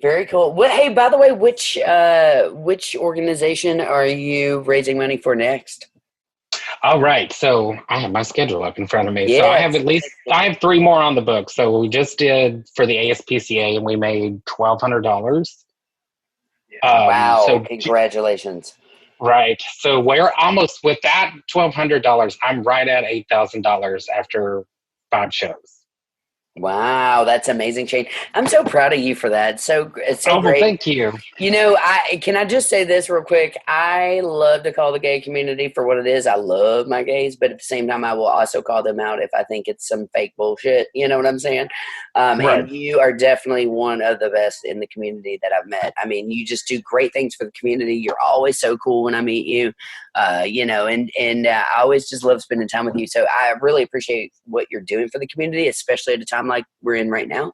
Very cool. What? Hey, by the way, which organization are you raising money for next? All right. So I have my schedule up in front of me. So Yes. I have 3 more on the book. So we just did for the ASPCA and we made $1,200. Wow, So congratulations. right. So we're almost with that $1,200. I'm right at $8,000 after 5 shows. Wow, that's amazing, Shane. I'm so proud of you for that. It's so Oh, well, great. thank you. I just say this real quick. I love to call the gay community for what it is. I love my gays, but at the same time, I will also call them out if I think it's some fake bullshit. You know what I'm saying? Right. And you are definitely one of the best in the community that I've met. I mean, you just do great things for the community. You're always so cool when I meet you. I always just love spending time with you. So I really appreciate what you're doing for the community, especially at a time like we're in right now.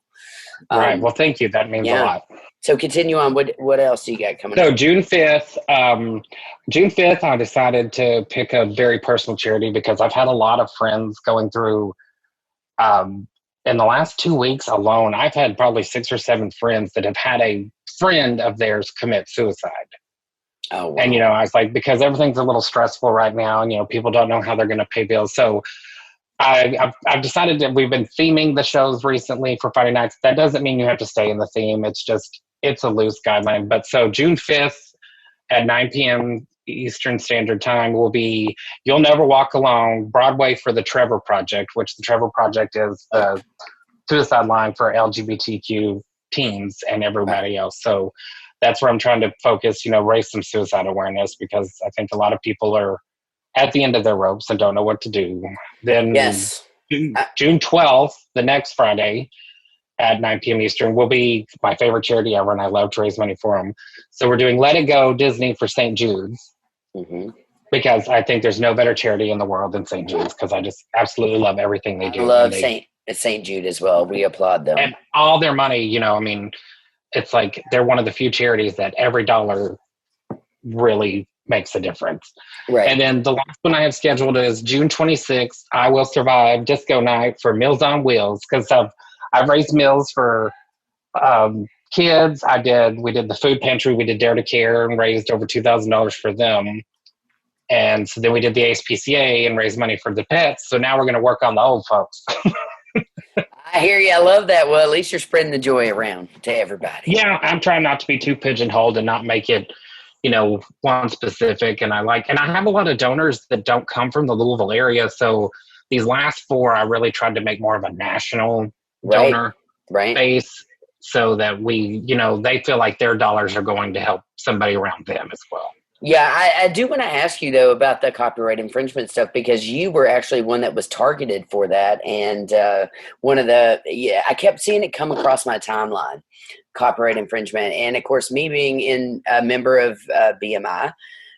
Right. Well, thank you. That means a lot. So continue on. What else do you got coming So up? June 5th, I decided to pick a very personal charity because I've had a lot of friends going through, in the last 2 weeks alone, I've had probably 6 or 7 friends that have had a friend of theirs commit suicide. Oh, wow. And, I was like, because everything's a little stressful right now and, people don't know how they're going to pay bills. So I've decided that we've been theming the shows recently for Friday nights. That doesn't mean you have to stay in the theme. It's a loose guideline. But so June 5th at 9 p.m. Eastern Standard Time will be You'll Never Walk Alone, Broadway for the Trevor Project, which the Trevor Project is the suicide line for LGBTQ teens and everybody else. So that's where I'm trying to focus, raise some suicide awareness because I think a lot of people are at the end of their ropes and don't know what to do. Then Yes. June 12th, the next Friday at 9 p.m. Eastern, will be my favorite charity ever, and I love to raise money for them. So we're doing Let It Go Disney for St. Jude's because I think there's no better charity in the world than St. Jude's because I just absolutely love everything they do. I love St. Jude as well. We applaud them. And all their money, it's like they're one of the few charities that every dollar really makes a difference. Right. And then the last one I have scheduled is June 26th, I Will Survive Disco Night for Meals on Wheels because I've raised meals for kids. We did the food pantry, we did Dare to Care and raised over $2,000 for them. And so then we did the ASPCA and raised money for the pets. So now we're going to work on the old folks. I hear you. I love that. Well, at least you're spreading the joy around to everybody. Yeah, I'm trying not to be too pigeonholed and not make it one specific. And I have a lot of donors that don't come from the Louisville area. So these last 4, I really tried to make more of a national donor base so that they feel like their dollars are going to help somebody around them as well. Yeah, I do want to ask you, though, about the copyright infringement stuff, because you were actually one that was targeted for that. And I kept seeing it come across my timeline, copyright infringement. And, of course, me being a member of BMI,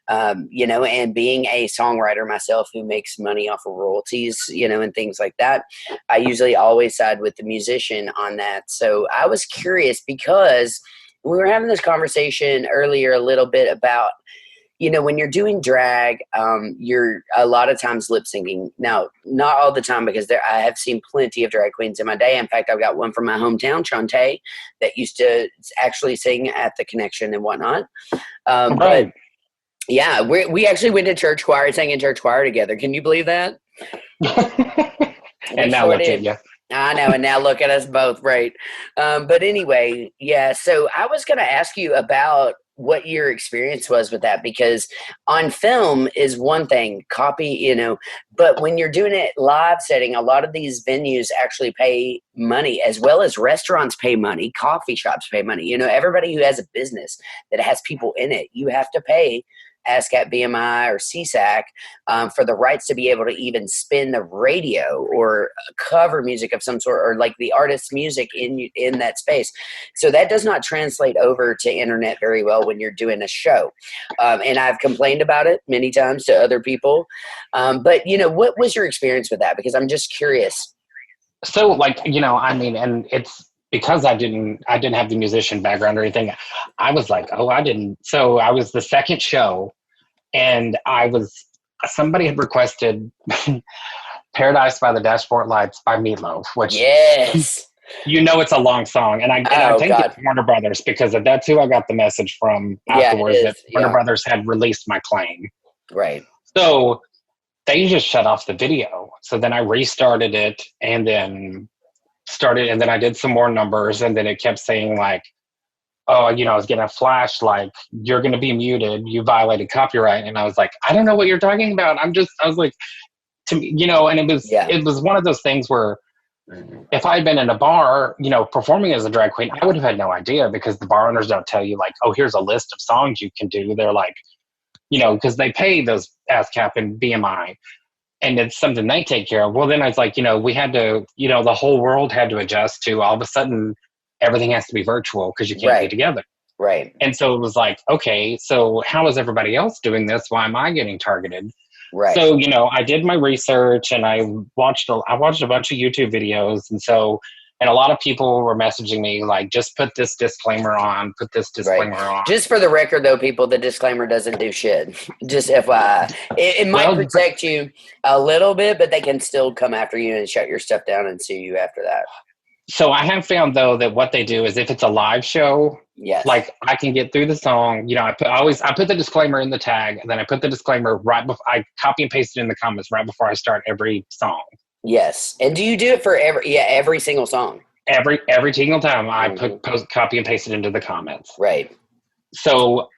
and being a songwriter myself who makes money off of royalties, and things like that, I usually always side with the musician on that. So I was curious because we were having this conversation earlier a little bit about, when you're doing drag, you're a lot of times lip syncing. Now, not all the time because I have seen plenty of drag queens in my day. In fact, I've got one from my hometown, Shantae, that used to actually sing at the Connection and whatnot. But yeah, we actually went to church choir, sang in church choir together. Can you believe that? And now look at you. I know, and now look at us both, right? But anyway, yeah, so I was going to ask you about what your experience was with that, because on film is one thing, copy, but when you're doing it live setting, a lot of these venues actually pay money, as well as restaurants pay money, coffee shops pay money. Everybody who has a business that has people in it, you have to pay ASCAP, BMI, or CSAC for the rights to be able to even spin the radio or cover music of some sort, or like the artist's music in that space. So that does not translate over to internet very well when you're doing a show. And I've complained about it many times to other people. But what was your experience with that? Because I'm just curious. So like, I mean, and it's because I didn't have the musician background or anything. I was like, oh, I didn't. So I was the second show, and somebody had requested Paradise by the Dashboard Lights by Meatloaf, which yes, it's a long song. And I think it's Warner Brothers, because that's who I got the message from afterwards, that Warner Brothers had released my claim. Right. So they just shut off the video. So then I restarted it, and then I did some more numbers, and then it kept saying like, oh, I was getting a flash like, you're going to be muted, you violated copyright. And I was like, I don't know what you're talking about. I was like, to me, and it was one of those things where if I had been in a bar, performing as a drag queen, I would have had no idea, because the bar owners don't tell you like, oh, here's a list of songs you can do. They're like, because they pay those ASCAP and BMI, and it's something they take care of. Well, then I was like, we had to, the whole world had to adjust to, all of a sudden everything has to be virtual because you can't be together. Right. And so it was like, okay, so how is everybody else doing this? Why am I getting targeted? Right. So, I did my research, and I watched a bunch of YouTube videos. And a lot of people were messaging me like, just put this disclaimer on, on. Just for the record, though, people, the disclaimer doesn't do shit. Just FYI. It might protect you a little bit, but they can still come after you and shut your stuff down and sue you after that. So I have found, though, that what they do is, if it's a live show, like I can get through the song. I put the disclaimer in the tag, and then I put the disclaimer right before I copy and paste it in the comments right before I start every song. Yes. And do you do it for every single song? Every single time I copy and paste it into the comments. Right. So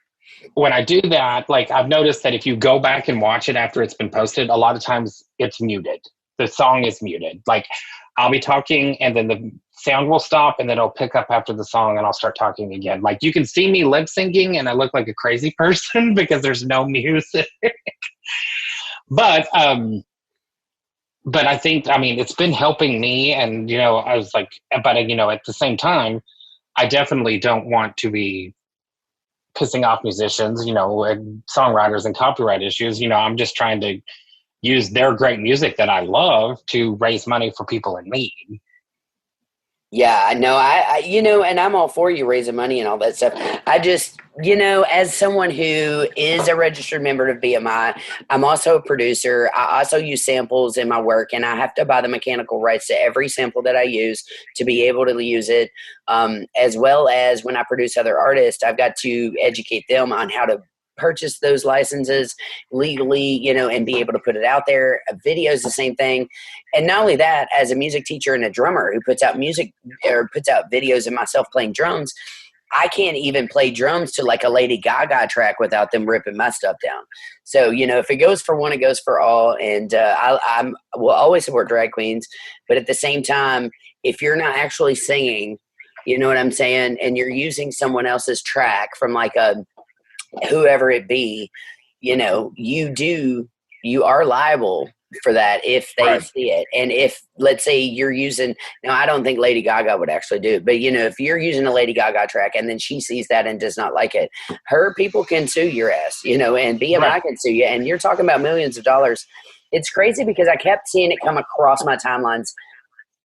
when I do that, like, I've noticed that if you go back and watch it after it's been posted, a lot of times it's muted. The song is muted. Like, I'll be talking, and then the sound will stop, and then it'll pick up after the song, and I'll start talking again. Like, you can see me lip syncing, and I look like a crazy person because there's no music. But I think, it's been helping me, and, I was like, but, at the same time, I definitely don't want to be pissing off musicians, and songwriters and copyright issues. I'm just trying to use their great music that I love to raise money for people in need. Yeah, I know. I and I'm all for you raising money and all that stuff. I just, as someone who is a registered member of BMI, I'm also a producer. I also use samples in my work, and I have to buy the mechanical rights to every sample that I use to be able to use it. As well as when I produce other artists, I've got to educate them on how to purchase those licenses legally, and be able to put it out there. A video is the same thing. And not only that, as a music teacher and a drummer who puts out music or puts out videos of myself playing drums, I can't even play drums to like a Lady Gaga track without them ripping my stuff down. So, if it goes for one, it goes for all. And I will always support drag queens. But at the same time, if you're not actually singing, you know what I'm saying, and you're using someone else's track from like a whoever it be, you are liable for that if they see it. And if, let's say, you're using, now I don't think Lady Gaga would actually do it, but if you're using a Lady Gaga track and then she sees that and does not like it, her people can sue your ass, and BMI can sue you, and you're talking about millions of dollars. It's crazy because I kept seeing it come across my timelines.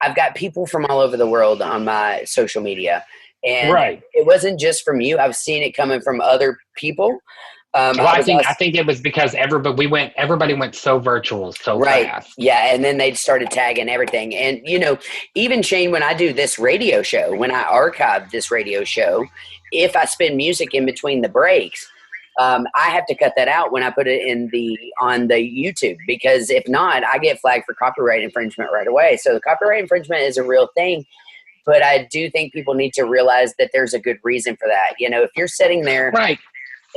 I've got people from all over the world on my social media. And it wasn't just from you. I've seen it coming from other people. I think it was because everybody went so virtual so fast. Yeah, and then they started tagging everything. And, even Shane, when I do this radio show, when I archive this radio show, if I spin music in between the breaks, I have to cut that out when I put it on the YouTube, because if not, I get flagged for copyright infringement right away. So the copyright infringement is a real thing. But I do think people need to realize that there's a good reason for that. If you're sitting there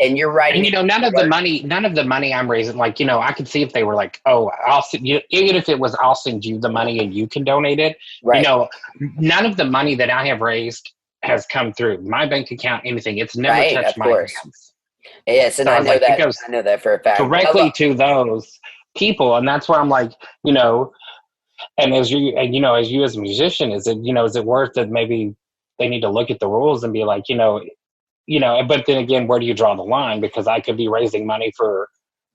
and you're writing, and none of the money I'm raising, like, I could see if they were like, oh, even if it was, I'll send you the money and you can donate it. None of the money that I have raised has come through my bank account, anything. It's never touched my hands. Yes, and So I was like, it goes I know that for a fact. directly to those people, and that's where I'm like, and as you as a musician, is it worth it? Maybe they need to look at the rules and be like, but then again, where do you draw the line? Because I could be raising money for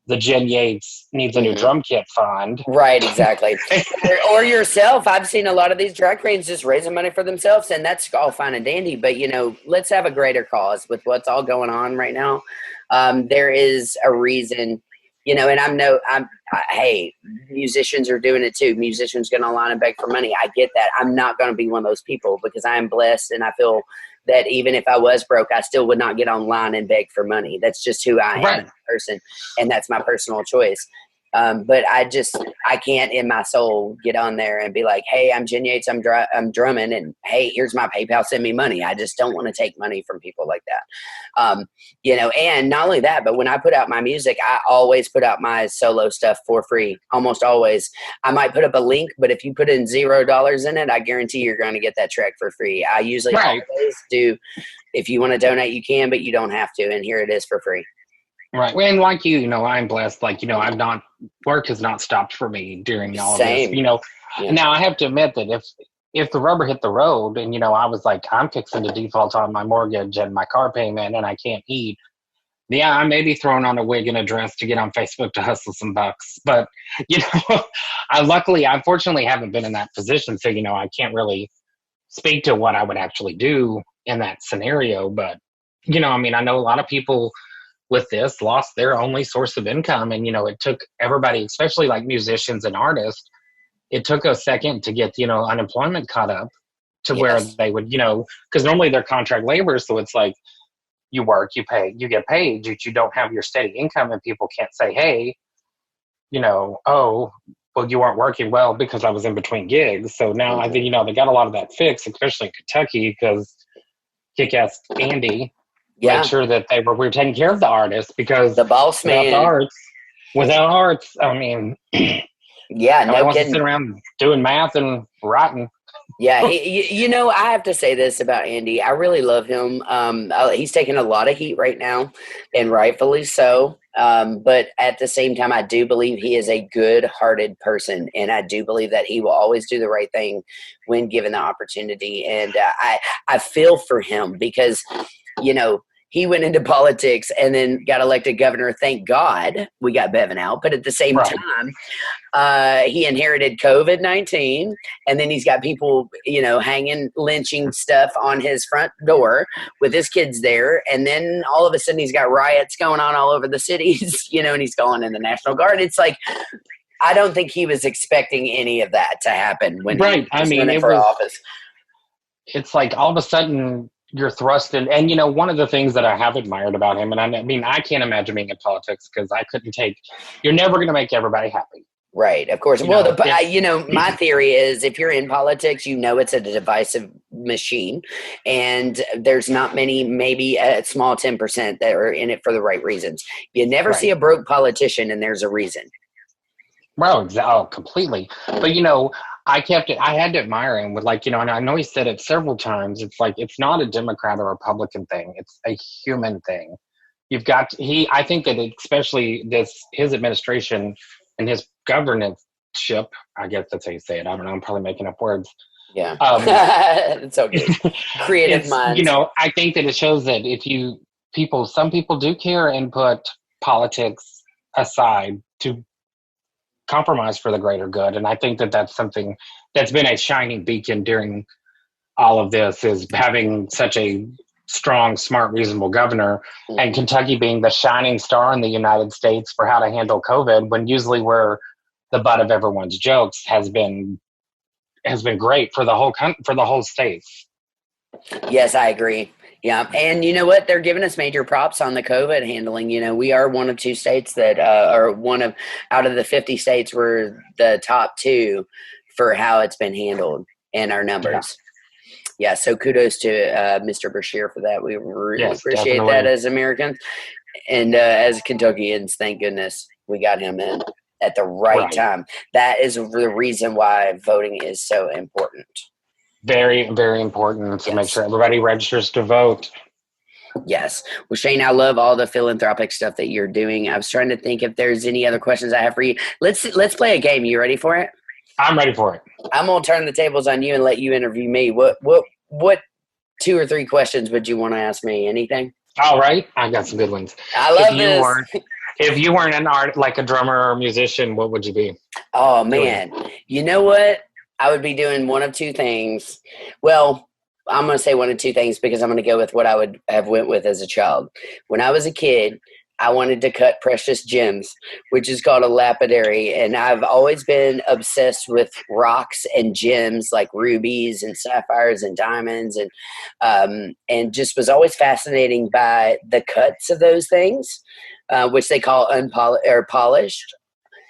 the Jyn Yates needs a new Mhm. drum kit fund. Right, exactly. Or yourself. I've seen a lot of these drag queens just raising money for themselves, and that's all fine and dandy. But let's have a greater cause with what's all going on right now. There is a reason, and hey, musicians are doing it too. Musicians going to line and beg for money. I get that. I'm not going to be one of those people because I am blessed, and I feel that even if I was broke, I still would not get online and beg for money. That's just who I am Right. as a person, and that's my personal choice. But I can't in my soul get on there and be like, hey, I'm Jyn Yates, I'm drumming, and hey, here's my PayPal, send me money. I just don't want to take money from people like that. And not only that, but when I put out my music, I always put out my solo stuff for free, almost always. I might put up a link, but if you put in $0 in it, I guarantee you're going to get that track for free. I usually always do. If you want to donate, you can, but you don't have to. And here it is for free. Right. And like I'm blessed. Like, work has not stopped for me during all of this. Same. Yeah. Now I have to admit that if the rubber hit the road and, I was like, I'm fixing to default on my mortgage and my car payment and I can't eat. Yeah, I may be throwing on a wig and a dress to get on Facebook to hustle some bucks. But, I unfortunately haven't been in that position. So, I can't really speak to what I would actually do in that scenario. But, I know a lot of people with this lost their only source of income. And, it took everybody, especially like musicians and artists, it took a second to get, unemployment caught up to where they would, because normally they're contract labor. So it's like you work, you get paid, you don't have your steady income and people can't say, hey, oh, well, you weren't working well because I was in between gigs. So now I think, they got a lot of that fixed, especially in Kentucky, because Kick-Ass Andy made sure that we were taking care of the artists because the boss man. Without arts, I mean, no wants kidding. to sit around doing math and writing. Yeah, I have to say this about Andy. I really love him. He's taking a lot of heat right now, and rightfully so. But at the same time, I do believe he is a good-hearted person, and I do believe that he will always do the right thing when given the opportunity. And I feel for him because, he went into politics and then got elected governor. Thank God we got Bevan out. But at the same time, he inherited COVID-19, and then he's got people, hanging, lynching stuff on his front door with his kids there. And then all of a sudden he's got riots going on all over the cities, and he's calling in the National Guard. It's like, I don't think he was expecting any of that to happen when he was running for office. It's like all of a sudden you're thrust in. And, one of the things that I have admired about him, and I mean, I can't imagine being in politics because you're never going to make everybody happy. Right, of course. My theory is if you're in politics, it's a divisive machine, and there's not many, maybe a small 10% that are in it for the right reasons. You never see a broke politician, and there's a reason. Well, completely. But, I had to admire him with and I know he said it several times. It's like, it's not a Democrat or Republican thing. It's a human thing. I think that especially his administration and his governance ship, I guess that's how you say it. I don't know. I'm probably making up words. Yeah. It's okay. Creative minds. I think that it shows that some people do care and put politics aside to compromise for the greater good. And I think that that's something that's been a shining beacon during all of this, is having such a strong, smart, reasonable governor, and Kentucky being the shining star in the United States for how to handle COVID, when usually we're the butt of everyone's jokes, has been great for the whole state. Yes, I agree. Yeah. And you know what? They're giving us major props on the COVID handling. We are one of two states that are out of the 50 states, we're the top two for how it's been handled and our numbers. Yeah. So kudos to Mr. Bashir for that. We really appreciate definitely. That as Americans and as Kentuckians. Thank goodness we got him in at the right time. That is the reason why voting is so important. Very, very important to make sure everybody registers to vote. Yes. Well, Shane, I love all the philanthropic stuff that you're doing. I was trying to think if there's any other questions I have for you. Let's play a game. You ready for it? I'm ready for it. I'm gonna turn the tables on you and let you interview me. What 2 or 3 questions would you want to ask me? Anything? All right, I got some good ones. I love If you this. weren't, if you weren't an art like a drummer or musician, what would you be? Oh man. You know what? I would be doing one of 2 things. Well, I'm going to say one of 2 things because I'm going to go with what I would have went with as a child. When I was a kid, I wanted to cut precious gems, which is called a lapidary, and I've always been obsessed with rocks and gems like rubies and sapphires and diamonds, and just was always fascinating by the cuts of those things, which they call unpolished or polished.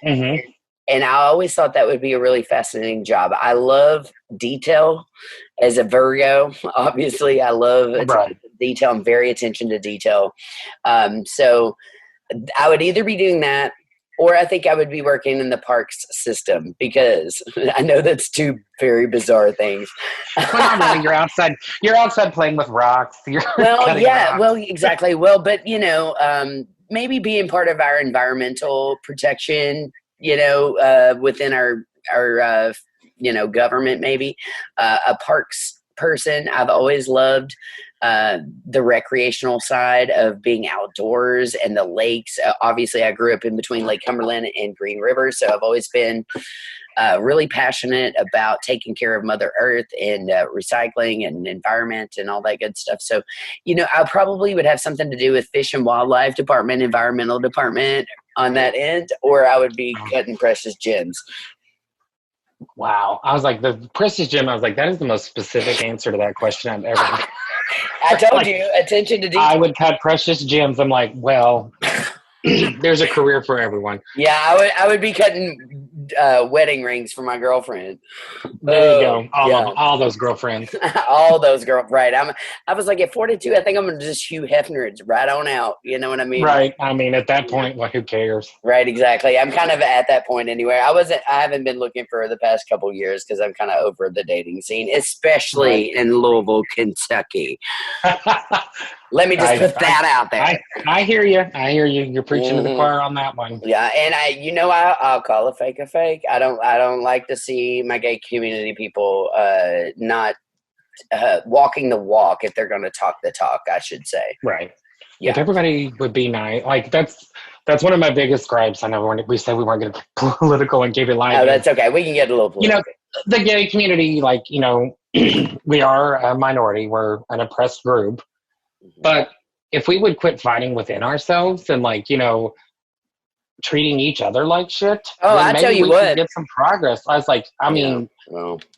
Mm-hmm. And I always thought that would be a really fascinating job. I love detail as a Virgo. Obviously, I love detail. I'm very attention to detail. So I would either be doing that, or I think I would be working in the parks system because I know that's 2 very bizarre things. Well, not really. You're outside. You're outside playing with rocks. You're Well, yeah. rocks. Well, exactly. Well, but maybe being part of our environmental protection, within our government, maybe a parks person. I've always loved the recreational side of being outdoors and the lakes. Obviously, I grew up in between Lake Cumberland and Green River, so I've always been really passionate about taking care of Mother Earth and recycling and environment and all that good stuff. So, I probably would have something to do with Fish and Wildlife Department, Environmental Department on that end, or I would be cutting precious gems. Wow. I was like, the precious gem, I was like, that is the most specific answer to that question I've ever heard. I told you, attention to detail. I would cut precious gems. I'm like, well, there's a career for everyone. Yeah, I would be cutting wedding rings for my girlfriend. There you go. All those girlfriends. All those girls, right? I was like, at 42, I think I'm gonna just Hugh Hefner it right on out. You know what I mean? Right. I mean, at that point, well, who cares? Right. Exactly. I'm kind of at that point anyway. I haven't been looking for the past couple years because I'm kind of over the dating scene, especially in Louisville, Kentucky. Let me just put that out there. I hear you. I hear you. You're preaching to the choir on that one. Yeah, and I'll call a fake a fake. I don't like to see my gay community people not walking the walk if they're going to talk the talk, I should say. Right. Yeah. If everybody would be nice, like that's one of my biggest gripes. I know we said we weren't going to be political and keep it light. No, that's okay. We can get a little political. The gay community, we are a minority. We're an oppressed group. But if we would quit fighting within ourselves and treating each other like shit, then I tell you what, get some progress. I was like,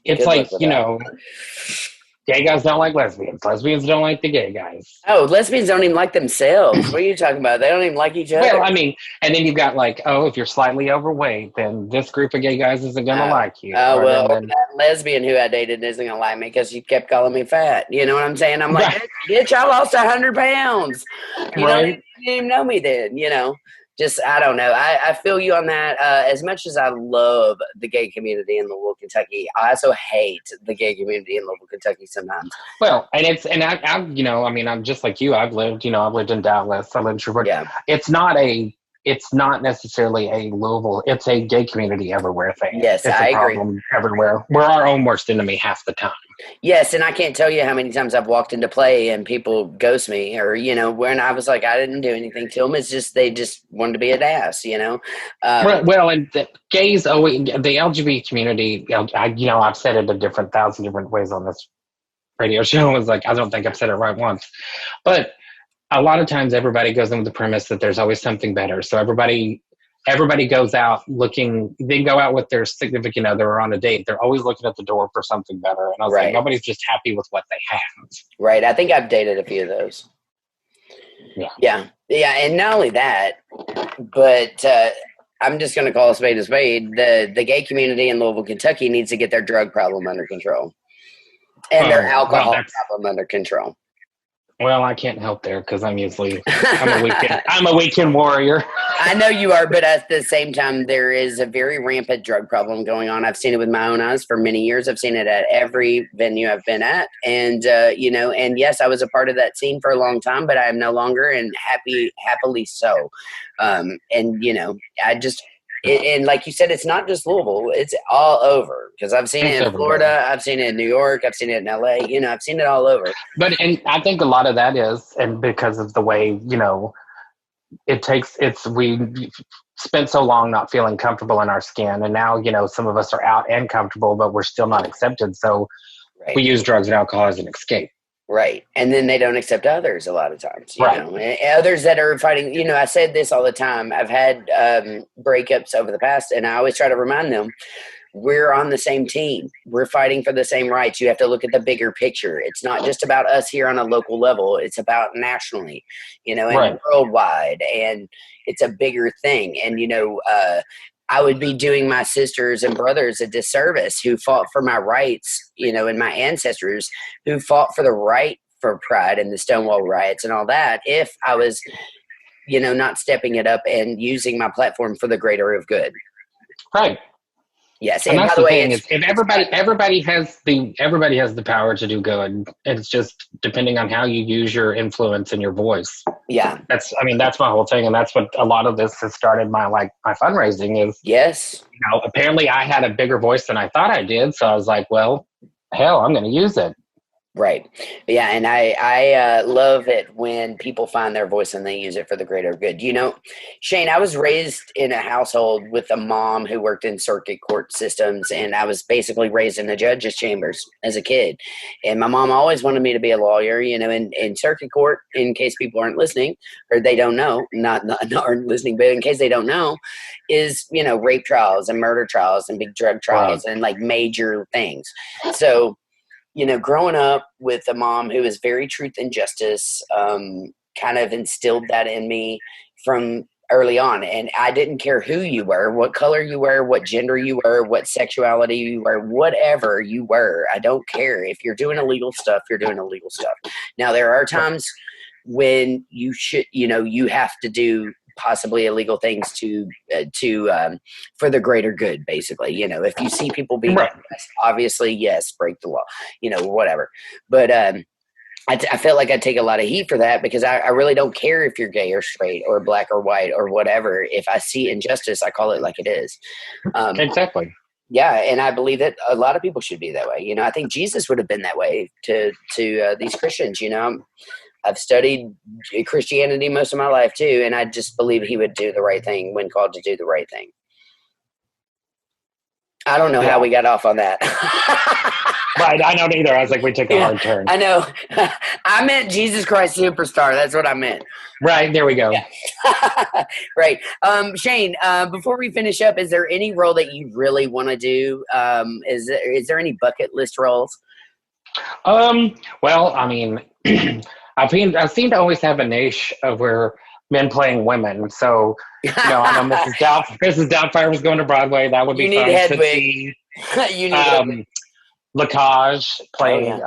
it's like gay guys don't like lesbians. Lesbians don't like the gay guys. Oh, lesbians don't even like themselves. What are you talking about? They don't even like each other. Well, I mean, and then you've got if you're slightly overweight, then this group of gay guys isn't going to like you. Oh, well, that lesbian who I dated isn't going to like me because she kept calling me fat. You know what I'm saying? I'm like, bitch, I lost 100 pounds. You didn't even know me then, Just, I don't know. I feel you on that. As much as I love the gay community in Louisville, Kentucky, I also hate the gay community in Louisville, Kentucky sometimes. Well, I'm just like you. I've lived in Dallas. I lived in Shreveport. Yeah. It's not necessarily a Louisville. It's a gay community everywhere thing. Yes, I agree. Everywhere. We're our own worst enemy half the time. Yes, and I can't tell you how many times I've walked into play and people ghost me, or when I was like, I didn't do anything to them. It's just they just wanted to be an ass, Well, and the gays, the LGBT community. I've said it a 1,000 different ways on this radio show. It's like I don't think I've said it right once, but a lot of times everybody goes in with the premise that there's always something better. So everybody goes out looking, they go out with their significant other or on a date. They're always looking at the door for something better. And I was like, nobody's just happy with what they have. Right. I think I've dated a few of those. Yeah. And not only that, but I'm just going to call a spade a spade. The gay community in Louisville, Kentucky needs to get their drug problem under control and their alcohol problem under control. Well, I can't help there because I'm a weekend warrior. I know you are, but at the same time, there is a very rampant drug problem going on. I've seen it with my own eyes for many years. I've seen it at every venue I've been at. And, and yes, I was a part of that scene for a long time, but I am no longer, and happily so. I just, and like you said, it's not just Louisville, it's all over, because I've seen it in Florida, I've seen it in New York, I've seen it in LA, I've seen it all over. And I think a lot of that is, and because of the way, we spent so long not feeling comfortable in our skin, and now, some of us are out and comfortable, but we're still not accepted. So we use drugs and alcohol as an escape. Right. And then they don't accept others a lot of times, you know, others that are fighting, I said this all the time. I've had breakups over the past, and I always try to remind them, we're on the same team. We're fighting for the same rights. You have to look at the bigger picture. It's not just about us here on a local level. It's about nationally, and worldwide. And it's a bigger thing. And, I would be doing my sisters and brothers a disservice who fought for my rights, and my ancestors who fought for the right for pride and the Stonewall riots and all that, if I was, not stepping it up and using my platform for the greater of good. Right. Yes, and that's the way, thing is, if everybody has the power to do good. It's just depending on how you use your influence and your voice. Yeah, that's my whole thing, and that's what a lot of this has started. My fundraising is. Yes, apparently I had a bigger voice than I thought I did, so I was like, well, hell, I'm going to use it. Right. Yeah. And I love it when people find their voice and they use it for the greater good. Shane, I was raised in a household with a mom who worked in circuit court systems, and I was basically raised in the judge's chambers as a kid. And my mom always wanted me to be a lawyer, in circuit court, in case people aren't listening or they don't know, not aren't listening, but in case they don't know, is, rape trials and murder trials and big drug trials and major things. So, growing up with a mom who is very truth and justice, kind of instilled that in me from early on. And I didn't care who you were, what color you were, what gender you were, what sexuality you were, whatever you were. I don't care. If you're doing illegal stuff, you're doing illegal stuff. Now, there are times when you should, you have to do possibly illegal things to for the greater good, basically. If you see people being obviously, yes, break the law, whatever. But I felt like I take a lot of heat for that, because I really don't care if you're gay or straight or black or white or whatever. If I see injustice, I call it like it is. Exactly. Yeah, and I believe that a lot of people should be that way. I think Jesus would have been that way to these Christians. I've studied Christianity most of my life too, and I just believe he would do the right thing when called to do the right thing. I don't know how we got off on that. Right, I don't either. I was like, we took a hard turn. I know. I meant Jesus Christ Superstar. That's what I meant. Right, there we go. Yeah. Right. Shane, before we finish up, is there any role that you really want to do? Is there any bucket list roles? Well, I mean, I seem to always have a niche of where men playing women. So, I know Mrs. Doubtfire was going to Broadway. That would be fun to see. You need Lacage playing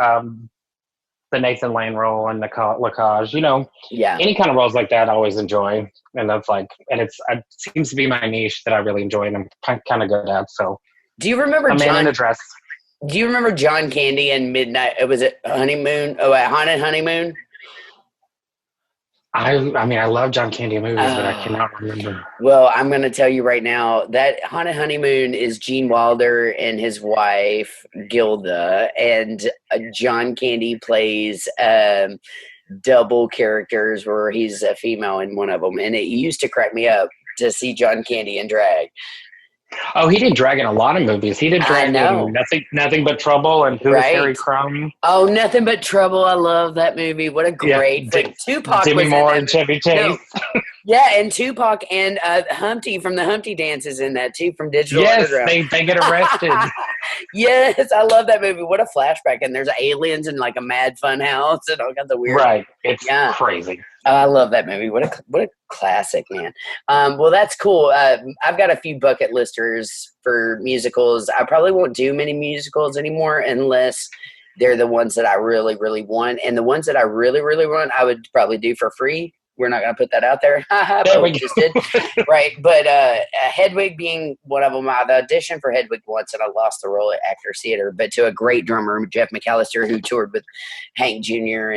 the Nathan Lane role and Lacage. Any kind of roles like that I always enjoy. And that's it seems to be my niche that I really enjoy and I'm kind of good at. So, do you remember a man in a dress? Do you remember John Candy and Midnight? Was it Honeymoon? Oh, Haunted Honeymoon? I mean, I love John Candy movies, but I cannot remember. Well, I'm going to tell you right now that Haunted Honeymoon is Gene Wilder and his wife, Gilda, and John Candy plays double characters where he's a female in one of them. And it used to crack me up to see John Candy in drag. Oh, he did drag in a lot of movies. He did drag in Nothing But Trouble and Who is Harry Crumb? Oh, Nothing But Trouble. I love that movie. What a great Tupac Demi was Moore in and Chevy Chase. No. Yeah, and Tupac and Humpty from the Humpty Dance is in that too, from Digital Underground. Yes, they get arrested. Yes, I love that movie. What a flashback. And there's aliens and like a mad fun house and all kinds of weird. Right. It's crazy. I love that movie. What a classic, man. Well, that's cool. I've got a few bucket listers for musicals. I probably won't do many musicals anymore unless They're the ones that I really, really want. And the ones that I really, really want, I would probably do for free. We're not going to put that out there. There But we we just go. did. Right. But Hedwig being one of them, I've auditioned for Hedwig once and I lost the role at Actors Theater, but to a great drummer, Jeff McAllister, who toured with Hank Jr.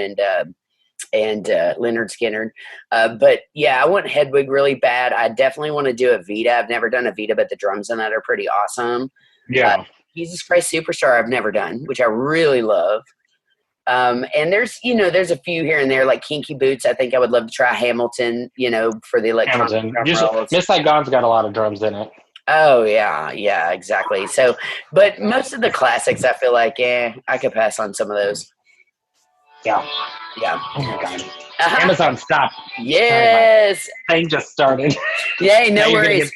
and Leonard Skinner. But yeah, I want Hedwig really bad. I definitely want to do a Vita. I've never done a Vita, but the drums in that are pretty awesome. Yeah. Jesus Christ Superstar I've never done, which I really love. And there's a few here and there like Kinky Boots. I think I would love to try Hamilton, for the electronic Hamilton. drum Usually, rolls. Miss Saigon's got a lot of drums in it. Oh yeah, exactly. So, but most of the classics, I feel like, I could pass on some of those. Yeah. Yeah. Oh my God. Uh-huh. Amazon, stop. Yes. Thing just started. Yay, no Now you're gonna worries.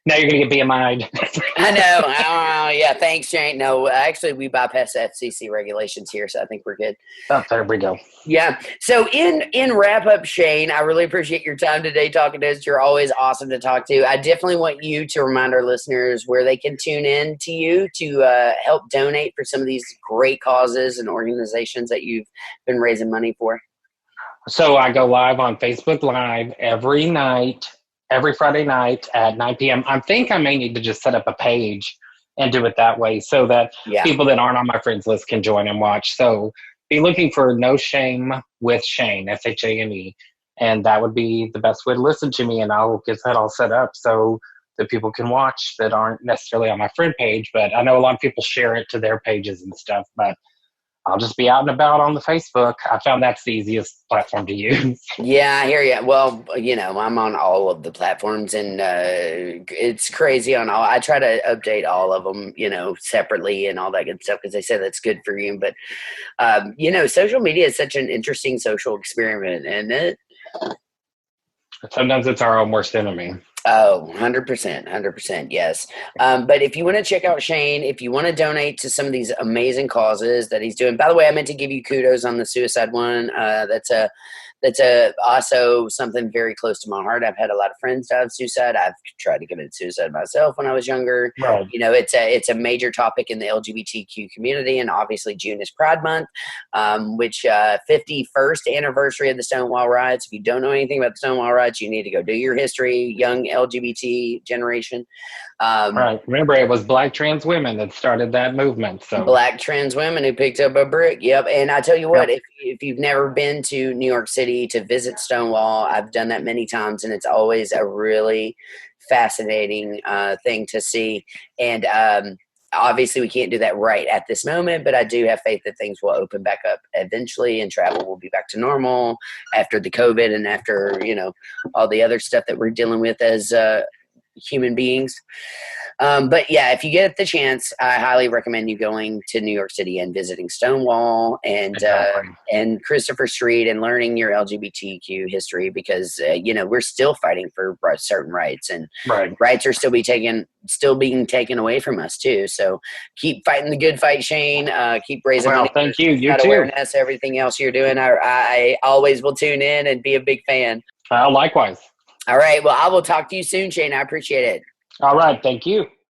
Now you're going to get BMI'd. I know. Yeah, thanks, Shane. No, actually, we bypass FCC regulations here, so I think we're good. Oh, there we go. Yeah. So in wrap up, Shane, I really appreciate your time today talking to us. You're always awesome to talk to. I definitely want you to remind our listeners where they can tune in to you to help donate for some of these great causes and organizations that you've been raising money for. So I go live on Facebook Live every night, every Friday night at 9 p.m. I think I may need to just set up a page and do it that way so that people that aren't on my friends list can join and watch. So be looking for No Shame with Shane, Shane. And that would be the best way to listen to me. And I'll get that all set up so that people can watch that aren't necessarily on my friend page. But I know a lot of people share it to their pages and stuff. But I'll just be out and about on the Facebook. I found that's the easiest platform to use. Yeah, I hear you. Well, I'm on all of the platforms, and it's crazy on all. I try to update all of them, separately and all that good stuff because they say that's good for you. But social media is such an interesting social experiment, isn't it? Sometimes it's our own worst enemy. Oh, 100%, yes. But if you want to check out Shane, if you want to donate to some of these amazing causes that he's doing, by the way, I meant to give you kudos on the suicide one. That's also something very close to my heart. I've had a lot of friends die of suicide. I've tried to commit suicide myself when I was younger. Right. It's a major topic in the LGBTQ community, and obviously June is Pride Month, which 51st anniversary of the Stonewall riots. If you don't know anything about the Stonewall riots, you need to go do your history, young LGBT generation. Right. Remember, it was Black trans women that started that movement. So Black trans women who picked up a brick. Yep. And I tell you what, if you've never been to New York City to visit Stonewall, I've done that many times, and it's always a really fascinating thing to see. And obviously, we can't do that right at this moment, but I do have faith that things will open back up eventually, and travel will be back to normal after the COVID and after all the other stuff that we're dealing with as human beings. But yeah, if you get the chance, I highly recommend you going to New York City and visiting Stonewall and Christopher Street and learning your LGBTQ history because we're still fighting for certain rights, and rights are still being taken away from us too. So keep fighting the good fight, Shane. Keep raising money. Thank you. You too. Awareness, everything else you're doing. I always will tune in and be a big fan. Likewise. All right. Well, I will talk to you soon, Shane. I appreciate it. All right. Thank you.